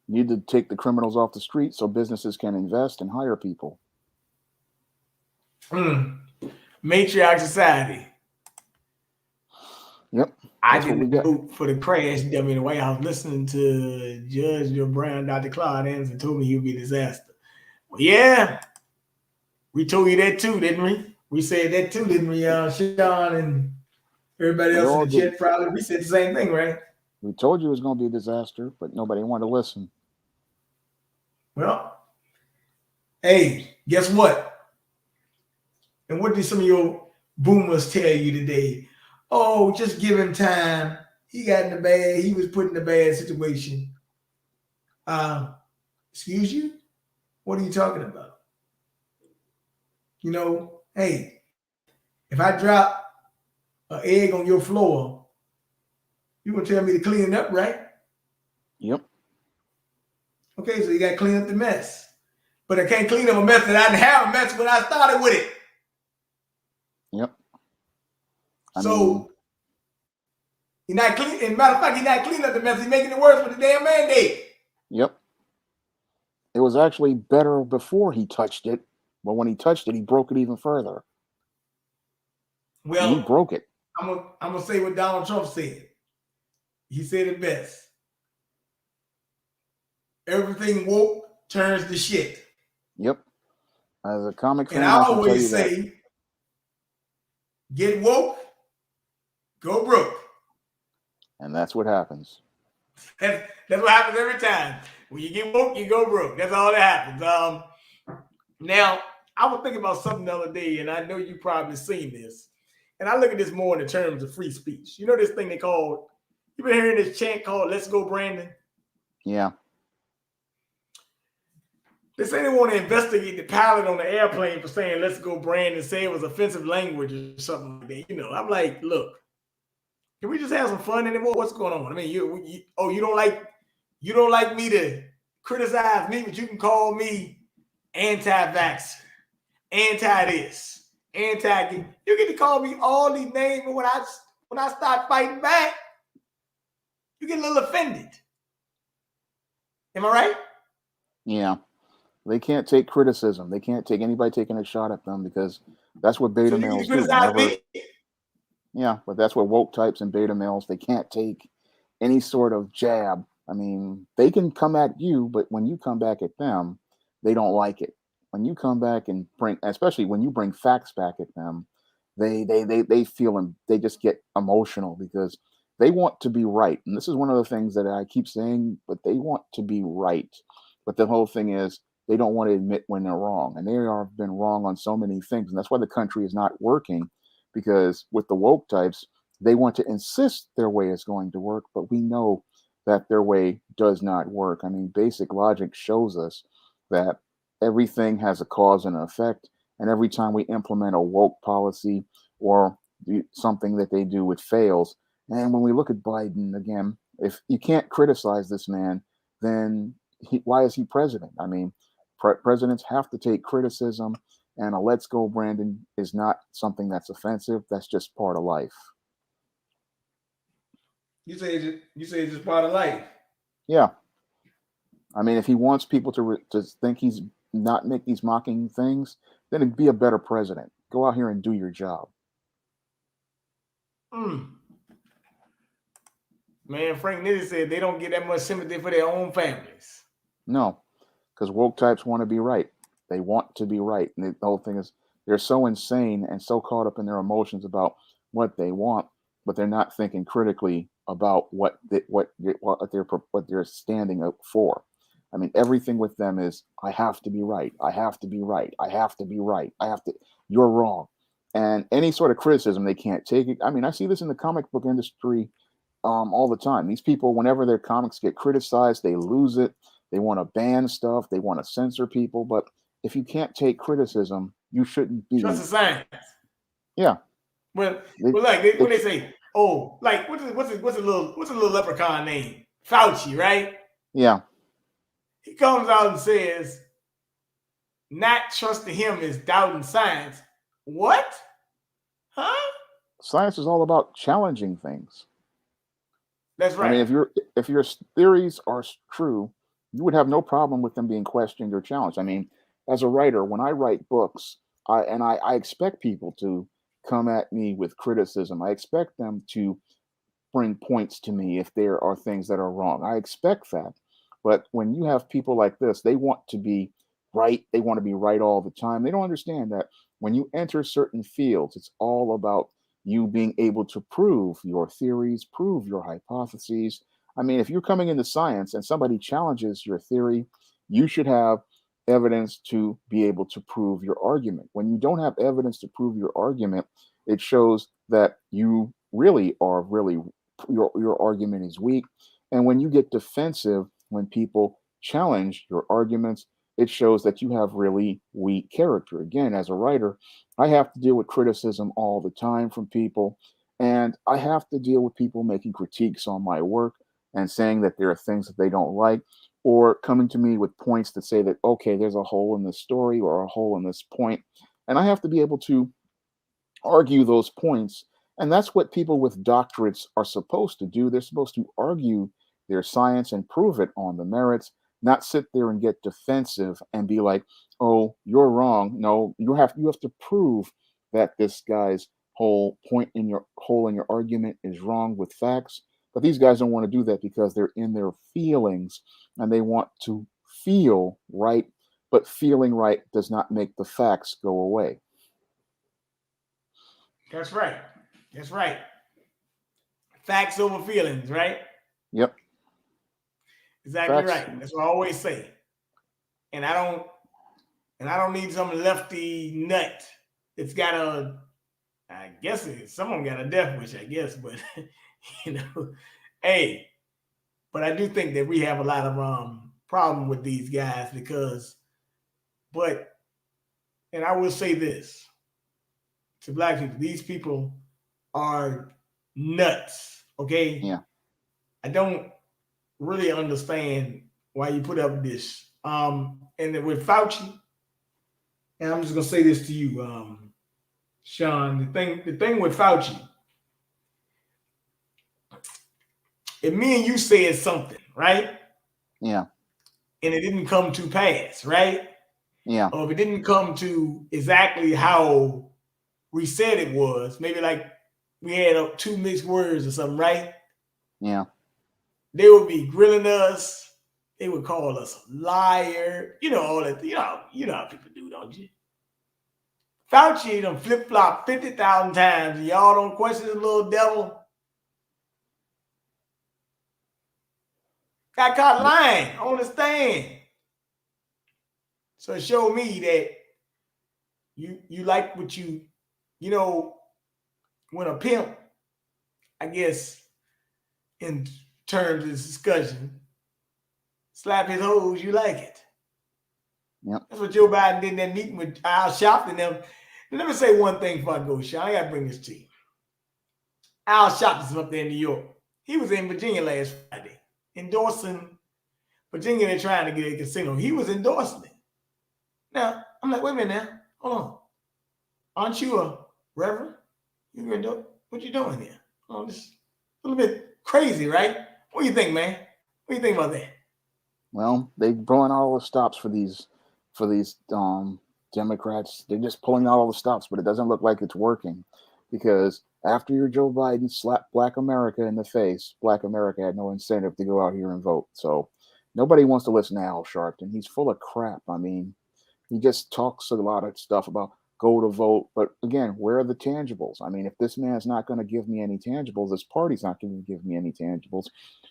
need to take the criminals off the street so businesses can invest and hire people. Matriarch society. Yep. I didn't vote for the crash dummy in the White House. Listening to Judge Brown, Dr. Claude Anderson told me he would be a disaster. Well, yeah, we told you that too, didn't we? We said that too, didn't we, Shawn and everybody else in the chat? Probably we said the same thing, right? We told you it was going to be a disaster, but nobody wanted to listen. Well, hey, guess what? And what did some of your boomers tell you today? Oh, just give him time. He got in the bad. He was put in a bad situation. Excuse you? What are you talking about? You know, hey, if I drop an egg on your floor, you gonna tell me to clean it up, right? Yep. Okay, so you got to clean up the mess. But I can't clean up a mess that I didn't have a mess when I started with it. Yep. So he's not clean. And matter of fact, he's not cleaning up the mess. He's making it worse with the damn mandate. Yep. It was actually better before he touched it, but when he touched it, he broke it even further. Well, and he broke it. I'm gonna say what Donald Trump said. He said it best. Everything woke turns to shit. Yep. As a comic fan, and I always say, get woke, go broke. And that's what happens. That's what happens every time. When you get woke, you go broke. That's all that happens. Now, I was thinking about something the other day, and I know you probably seen this. And I look at this more in the terms of free speech. You know this thing they call, you've been hearing this chant called Let's Go Brandon? Yeah. They say they want to investigate the pilot on the airplane for saying "Let's go, Brandon," say it was offensive language or something like that. You know, I'm like, look, can we just have some fun anymore? What's going on? I mean, you don't like me to criticize me, but you can call me anti-vax, anti-this, anti. You get to call me all these names, but when I start fighting back, you get a little offended. Am I right? Yeah. They can't take criticism. They can't take anybody taking a shot at them because that's what beta males do. Yeah, but that's what woke types and beta males, they can't take any sort of jab. I mean, they can come at you, but when you come back at them, they don't like it. When you come back and especially when you bring facts back at them, they feel and they just get emotional because they want to be right. And this is one of the things that I keep saying, but they want to be right. But the whole thing is, they don't want to admit when they're wrong, and they have been wrong on so many things, and that's why the country is not working. Because with the woke types, they want to insist their way is going to work, but we know that their way does not work. I mean, basic logic shows us that everything has a cause and an effect, and every time we implement a woke policy or something that they do, it fails. And when we look at Biden again, if you can't criticize this man, then why is he president? I mean, presidents have to take criticism, and a "let's go Brandon" is not something that's offensive. That's just part of life. You say it's just part of life. Yeah. I mean, if he wants people to think he's not make these mocking things, then he'd be a better president. Go out here and do your job. Man, Frank Nitty said they don't get that much sympathy for their own families. No. Because woke types want to be right. They want to be right. And the whole thing is they're so insane and so caught up in their emotions about what they want, but they're not thinking critically about what they're standing up for. I mean, everything with them is, I have to be right. I have to be right. I have to be right. You're wrong. And any sort of criticism, they can't take it. I mean, I see this in the comic book industry all the time. These people, whenever their comics get criticized, they lose it. They want to ban stuff. They want to censor people. But if you can't take criticism, you shouldn't be. Trust the science. Yeah. When they say, oh, like what's a little leprechaun name? Fauci, right? Yeah. He comes out and says, not trusting him is doubting science. What? Huh? Science is all about challenging things. That's I mean, right. if your theories are true, you would have no problem with them being questioned or challenged. I mean, as a writer, when I write books, I expect people to come at me with criticism. I expect them to bring points to me if there are things that are wrong. I expect that. But when you have people like this, they want to be right. They want to be right all the time. They don't understand that when you enter certain fields, it's all about you being able to prove your theories, prove your hypotheses. I mean, if you're coming into science and somebody challenges your theory, you should have evidence to be able to prove your argument. When you don't have evidence to prove your argument, it shows that you really are really your argument is weak. And when you get defensive, when people challenge your arguments, it shows that you have really weak character. Again, as a writer, I have to deal with criticism all the time from people, and I have to deal with people making critiques on my work and saying that there are things that they don't like, or coming to me with points that say that, okay, there's a hole in this story or a hole in this point. And I have to be able to argue those points. And that's what people with doctorates are supposed to do. They're supposed to argue their science and prove it on the merits, not sit there and get defensive and be like, "Oh, you're wrong." No, you have to prove that this guy's whole point in your hole in your argument is wrong with facts. But these guys don't want to do that because they're in their feelings and they want to feel right. But feeling right does not make the facts go away. That's right. That's right. Facts over feelings, right? Yep. Exactly Facts. right. That's what I always say. And I don't need some lefty nut. It's got a, I guess someone got a death wish, I guess, but you know, hey, but I do think that we have a lot of problem with these guys because, but and I will say this to black people, these people are nuts. Okay. Yeah. I don't really understand why you put up this. And then with Fauci, and I'm just gonna say this to you, Shawn. The thing with Fauci, if me and you said something, right, Yeah. and it didn't come to pass, right, Yeah. or if it didn't come to exactly how we said it was, maybe like we had two mixed words or something, right? Yeah. They would be grilling us. They would call us a liar. You know all that. You know how people do, don't you? Fauci done flip flop 50,000 times. And y'all don't question the little devil. Got caught Yep. lying on the stand. So it showed me that you like what you know when a pimp, I guess in terms of this discussion, slap his hose, you like it. Yep. That's what Joe Biden did in that meeting with Al Sharpton and them. And let me say one thing before I go, Sean. I gotta bring this to you. Al Sharpton's up there in New York. He was in Virginia last Friday, endorsing Virginia. They're trying to get a casino. He was endorsing it. Now I'm like, wait a minute now, hold on. Aren't you a reverend? What you doing here? Oh, this is a little bit crazy, right? What do you think, man? What do you think about that? Well, they blowing out all the stops for these Democrats. They're just pulling out all the stops, but it doesn't look like it's working because after your Joe Biden slapped Black America in the face, Black America had no incentive to go out here and vote. So nobody wants to listen to Al Sharpton. He's full of crap. I mean, he just talks a lot of stuff about go to vote, but again, where are the tangibles? I mean, if this man's not going to give me any tangibles, this party's not going to give me any tangibles,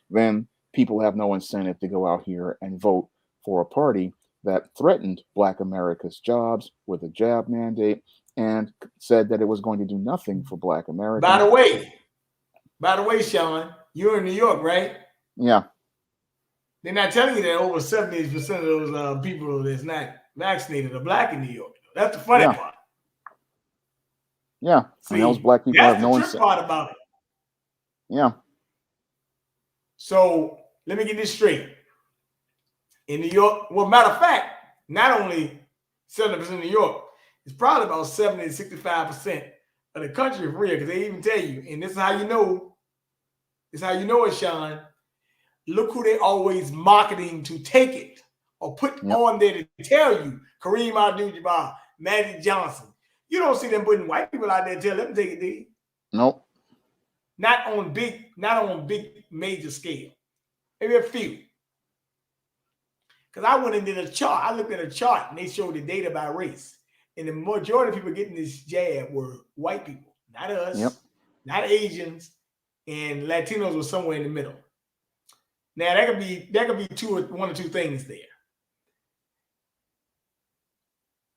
then people have no incentive to go out here and vote for a party that threatened Black America's jobs with a jab mandate and said that it was going to do nothing for Black By Americans. the way, Sean, you're in New York, right? Yeah. They're not telling you that over 70% of those people that's not vaccinated are black in New York. That's the funny Yeah. part. Yeah. And those See, Black people have that's the no trip incentive. part about it. Yeah. So let me get this straight. In New York, well, matter of fact, not only 70% of New York, it's probably about 70 to 65% of the country for real, because they even tell you, and this is how you know, this is how you know it, Shawn. Look who they always marketing to take it or put Yep. on there to tell you. Kareem Abdul-Jabbar, Magic Johnson. You don't see them putting white people out there to tell them to take it, do you? Nope. Not on big major scale. Maybe a few. Because I went and did a chart. I looked at a chart and they showed the data by race. And the majority of people getting this jab were white people, not us, Yep. not Asians, and Latinos were somewhere in the middle. Now that could be one or two things there.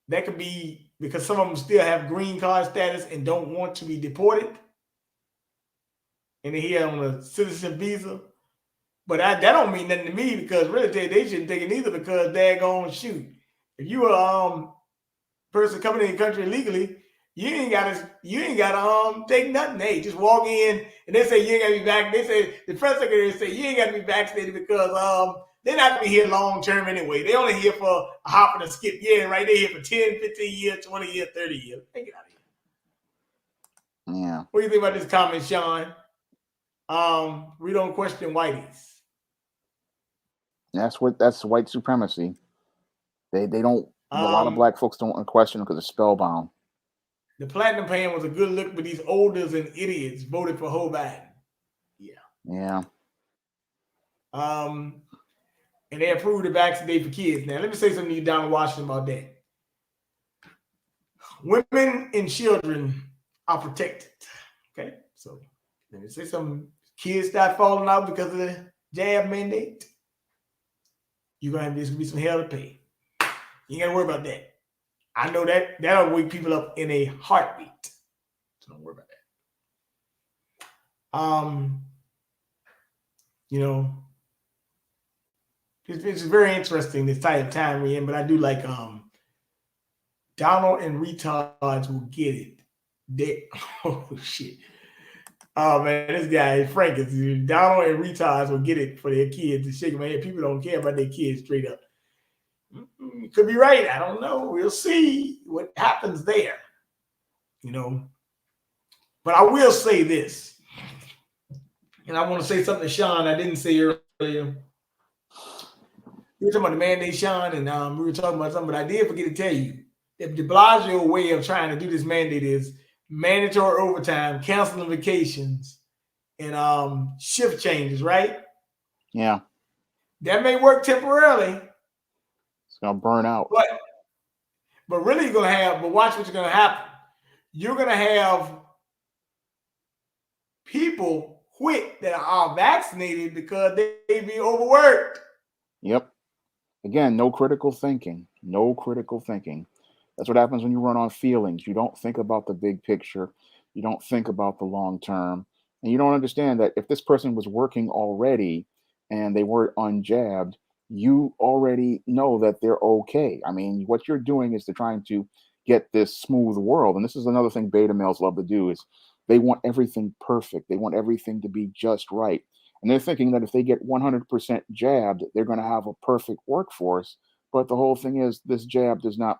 That could be because some of them still have green card status and don't want to be deported, and they're here on a citizen visa. But that don't mean nothing to me, because really they shouldn't take it either, because they're going to shoot. If you are person coming in the country illegally, you ain't gotta take nothing. Hey, just walk in and they say you ain't gotta be back. They say the press secretary say you ain't gotta be vaccinated because they're not gonna be here long term anyway. They only here for a hop and a skip. Yeah, right. They're here for 10, 15 years, 20 years, 30 years. They get out of here. Yeah. What do you think about this comment, Shawn? We don't question whiteys. That's white supremacy. They don't. A lot of black folks don't question because it's spellbound. The platinum pan was a good look, but these olders and idiots voted for Joe Biden. Yeah. Yeah. And they approved the vaccine for kids. Now, let me say something to you, Donald Washington, about that. Women and children are protected. Okay, so let me say something. Kids start falling out because of the jab mandate. There's gonna be some hell to pay. You ain't gotta worry about that. I know that'll wake people up in a heartbeat. So don't worry about that. It's very interesting this type of time we're in, but I do like Donald and retards will get it. Oh shit. Oh man, this guy Frank is Donald and retards will get it for their kids and shake my head. People don't care about their kids straight up. Could be right. I don't know. We'll see what happens there. But I will say this, and I want to say something to Shawn I didn't say earlier. We were talking about the mandate, Shawn, and we were talking about something, but I did forget to tell you that de Blasio way of trying to do this mandate is mandatory overtime, canceling vacations, and shift changes, right? Yeah. That may work temporarily. It's gonna burn out. But really you're gonna have, but watch what's gonna happen. You're gonna have people quit that are vaccinated because they be overworked. Yep. Again, no critical thinking. No critical thinking. That's what happens when you run on feelings. You don't think about the big picture. You don't think about the long term. And you don't understand that if this person was working already and they were unjabbed, you already know that they're okay. I mean, what you're doing is they're trying to get this smooth world. And this is another thing beta males love to do is they want everything perfect. They want everything to be just right. And they're thinking that if they get 100% jabbed, they're going to have a perfect workforce. But the whole thing is this jab does not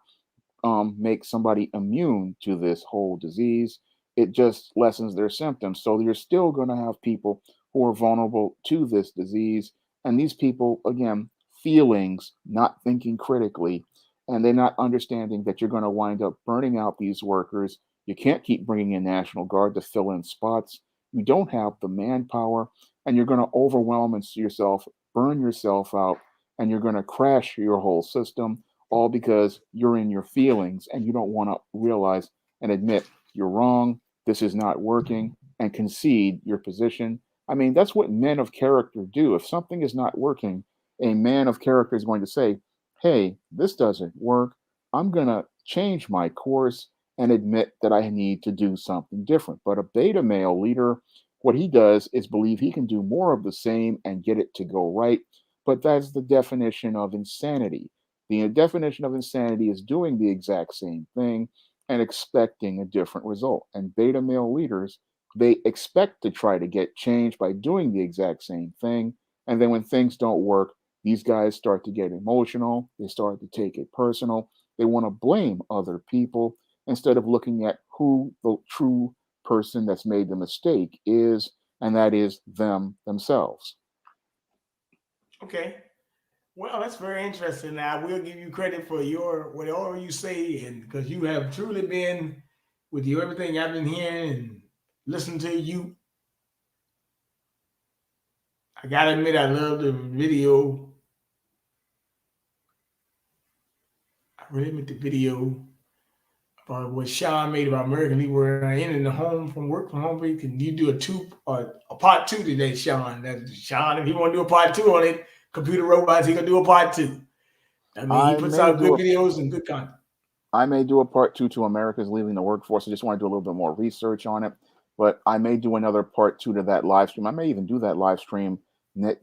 make somebody immune to this whole disease. It just lessens their symptoms. So you're still going to have people who are vulnerable to this disease. And these people, again, feelings, not thinking critically, and they're not understanding that you're going to wind up burning out these workers. You can't keep bringing in National Guard to fill in spots. You don't have the manpower, and you're going to overwhelm yourself, burn yourself out, and you're going to crash your whole system, all because you're in your feelings and you don't want to realize and admit you're wrong, this is not working, and concede your position. I mean, that's what men of character do. If something is not working, a man of character is going to say, hey, this doesn't work. I'm going to change my course and admit that I need to do something different. But a beta male leader, what he does is believe he can do more of the same and get it to go right. But that's the definition of insanity. The definition of insanity is doing the exact same thing and expecting a different result. And beta male leaders, they expect to try to get change by doing the exact same thing. And then when things don't work, these guys start to get emotional. They start to take it personal. They want to blame other people instead of looking at who the true person that's made the mistake is, and that is themselves. Okay. Well, that's very interesting. I will give you credit for your whatever you say, and because you have truly been with you everything I've been hearing and listening to you. I gotta admit, I love the video. I really admit the video about what Shawn made about American League, where I ended the home from work from home week. Can you do a two or a part two today, Shawn? That's Shawn. If you want to do a part two on it, computer robots, he can do a part two. I mean, he I puts may out do good a videos and good content. I may do a part two to America's leaving the workforce. I just want to do a little bit more research on it. But I may do another part two to that live stream. I may even do that live stream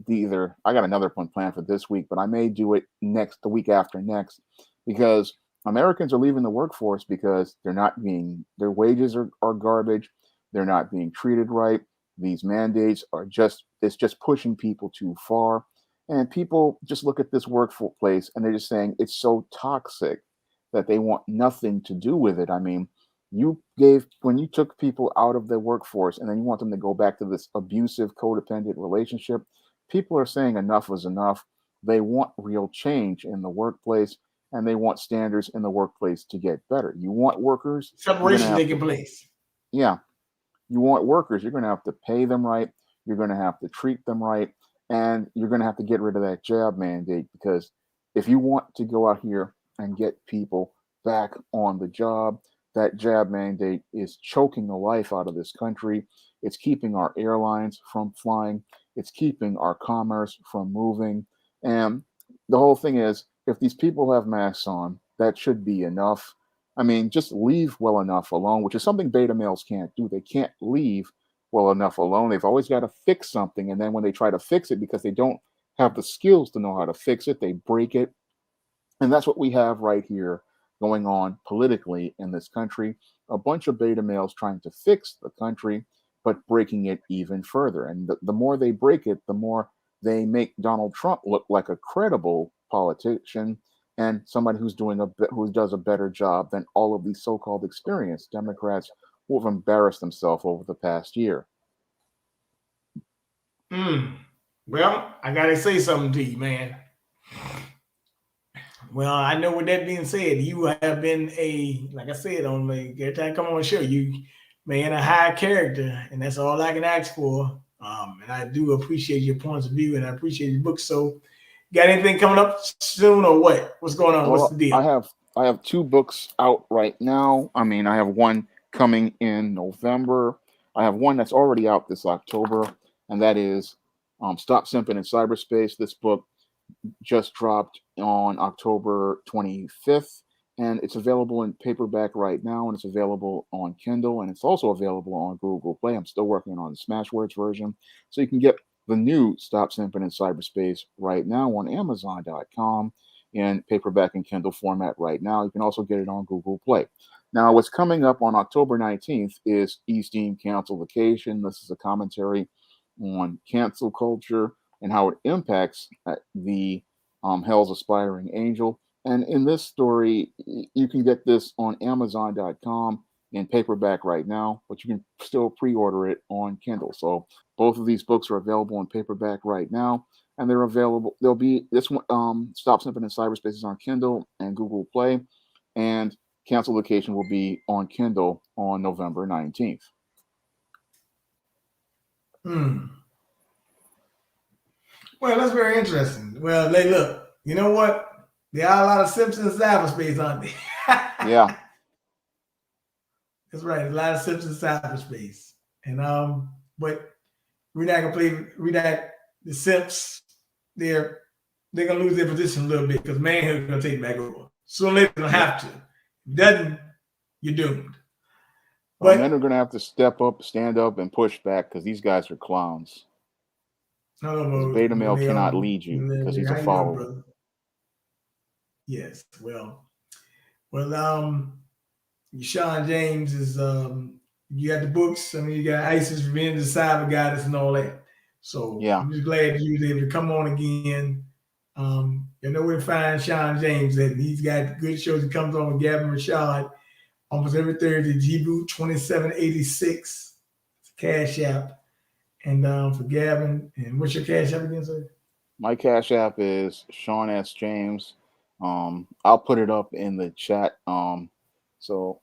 either. I got another one planned for this week, but I may do it the week after next, because Americans are leaving the workforce because their wages are garbage. They're not being treated right. These mandates it's just pushing people too far. And people just look at this workplace and they're just saying it's so toxic that they want nothing to do with it. I mean, when you took people out of the workforce and then you want them to go back to this abusive, codependent relationship, people are saying enough is enough. They want real change in the workplace, and they want standards in the workplace to get better. You want workers, you're going to Separation have taking to, place. yeah, you want workers, you're going to have to pay them right. You're going to have to treat them right. And you're going to have to get rid of that job mandate, because if you want to go out here and get people back on the job, that job mandate is choking the life out of this country. It's keeping our airlines from flying. It's keeping our commerce from moving. And the whole thing is, if these people have masks on, that should be enough. I mean, just leave well enough alone, which is something beta males can't do. They can't leave well enough alone. They've always got to fix something. And then when they try to fix it, because they don't have the skills to know how to fix it, they break it. And that's what we have right here going on politically in this country. A bunch of beta males trying to fix the country, but breaking it even further. And the more they break it, the more they make Donald Trump look like a credible politician and somebody who does a better job than all of these so-called experienced Democrats who have embarrassed themselves over the past year. Well, I gotta say something to you, man. Well, I know with that being said, you have been like I said, every time I come on the show, you man a high character, and that's all I can ask for. And I do appreciate your points of view, and I appreciate your book. So, got anything coming up soon, or what? What's going on? What's the Well, deal? I have two books out right now. I mean, I have one coming in November. I have one that's already out this October, and that is Stop Simping in Cyberspace. This book just dropped on October 25th, and it's available in paperback right now, and it's available on Kindle, and it's also available on Google Play. I'm still working on the Smashwords version, so you can get the new Stop Simping in Cyberspace right now on Amazon.com in paperback and Kindle format right now. You can also get it on Google Play. Now, what's coming up on October 19th is Esteem Cancel Vacation. This is a commentary on cancel culture and how it impacts the Hell's Aspiring Angel. And in this story, you can get this on Amazon.com in paperback right now, but you can still pre-order it on Kindle. So both of these books are available in paperback right now, and they're available. There'll be this one, Stop Simping in Cyberspace is on Kindle and Google Play, and Cancel Vacation will be on Kindle on November 19th. Well, that's very interesting. Well, look, you know what? There are a lot of Simpsons in cyberspace, aren't there? Yeah. That's right. A lot of Simpsons cyberspace. And but we're not the Simps, they're gonna lose their position a little bit because manhood gonna take back over. So they're gonna have to. If it doesn't, you're doomed. Well, men are going to have to step up, stand up, and push back because these guys are clowns. Because beta male cannot lead you because he's a follower. Brother? Yes. Well, Shawn James is you got the books. I mean, you got ISIS, Revenge of the Cyber Goddess, and all that. So yeah, I'm just glad you was able to come on again. You know where to find Shawn James, and he's got good shows. He comes on with Gavin Rashad almost every Thursday. G-Boot 2786, Cash App, and for Gavin. And what's your Cash App again, sir? My Cash App is Shawn S. James. I'll put it up in the chat. So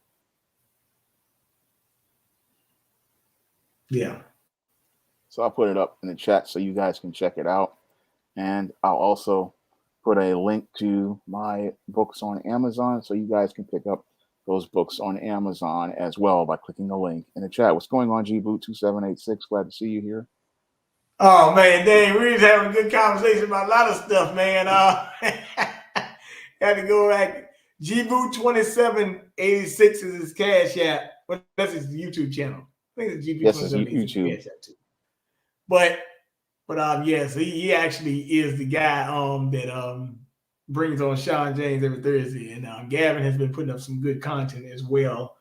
yeah. So I'll put it up in the chat so you guys can check it out. And I'll also put a link to my books on Amazon so you guys can pick up those books on Amazon as well by clicking the link in the chat. What's going on, G-Boot 2786? Glad to see you here. Oh man, dang, we was having a good conversation about a lot of stuff, man. Had to go back. G-Boot 2786 is his Cash App. But that's his YouTube channel. I think it's G-Boot 2786 YouTube. Cash App too. But yes, he actually is the guy that brings on Shawn James every Thursday, and Gavin has been putting up some good content as well.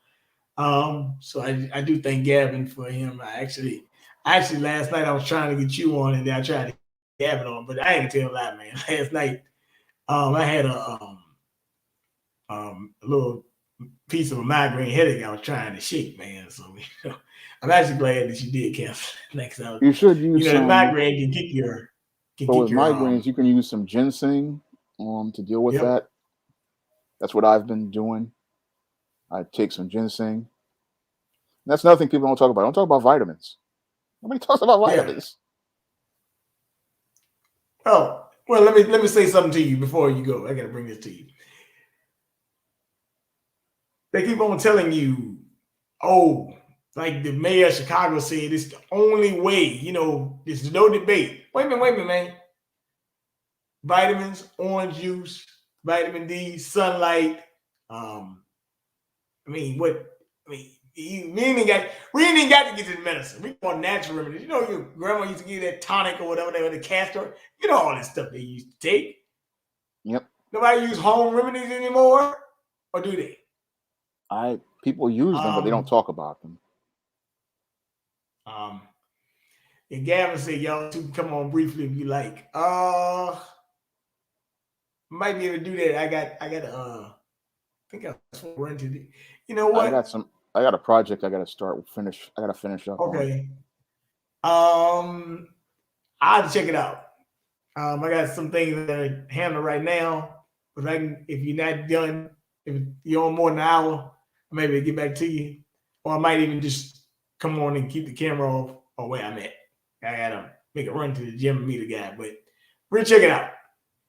So I do thank Gavin for him. Actually last night I was trying to get you on, and then I tried to get Gavin on, but I ain't tell a lie, man. Last night I had a little piece of a migraine headache I was trying to shake, man. So I'm actually glad that you did cancel next time. You should use some migraine can kick your. With migraines, you can use some ginseng to deal with that. That's what I've been doing. I take some ginseng. That's another thing people don't talk about. Don't talk about vitamins. Nobody talks about vitamins. Oh, well, let me say something to you before you go. I gotta bring this to you. They keep on telling you, like the mayor of Chicago said, it's the only way, there's no debate. Wait a minute, man. Vitamins, orange juice, vitamin D, sunlight. We ain't even got to get to the medicine. We want natural remedies. Your grandma used to give you that tonic or whatever they were, the castor. All this stuff they used to take. Yep. Nobody use home remedies anymore, or do they? People use them, but they don't talk about them. And Gavin said, y'all two come on briefly and be like, might be able to do that. I got I think I run to the, you know what? I got a project I gotta finish up. Okay. I'll check it out. I got some things that I handle right now, but if you're not done, if you're on more than an hour, maybe I'll get back to you. Or I might even just come on and keep the camera off or where I'm at. I gotta make a run to the gym and meet a guy, but we'll check it out.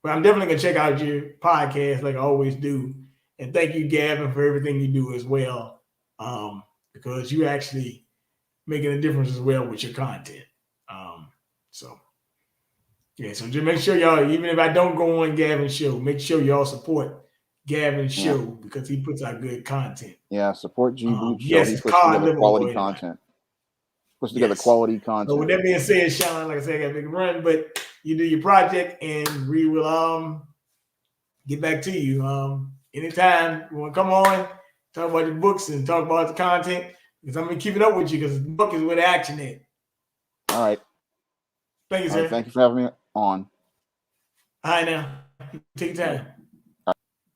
But I'm definitely gonna check out your podcast like I always do. And thank you, Gavin, for everything you do as well. Because you're actually making a difference as well with your content. So just make sure y'all, even if I don't go on Gavin's show, make sure y'all support Gavin's show because he puts out good content. Yeah, support G-Boot show. Yes, he puts together quality content. Puts together quality content. So with that being said, Shawn, like I said, I got to make a run, but you do your project and we will get back to you. Anytime you want to come on, talk about your books and talk about the content, because I'm going to keep it up with you because the book is where the action is. All right. Thank you, sir. Thank you for having me on. All right, now. Take your time.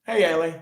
Hey, Allie.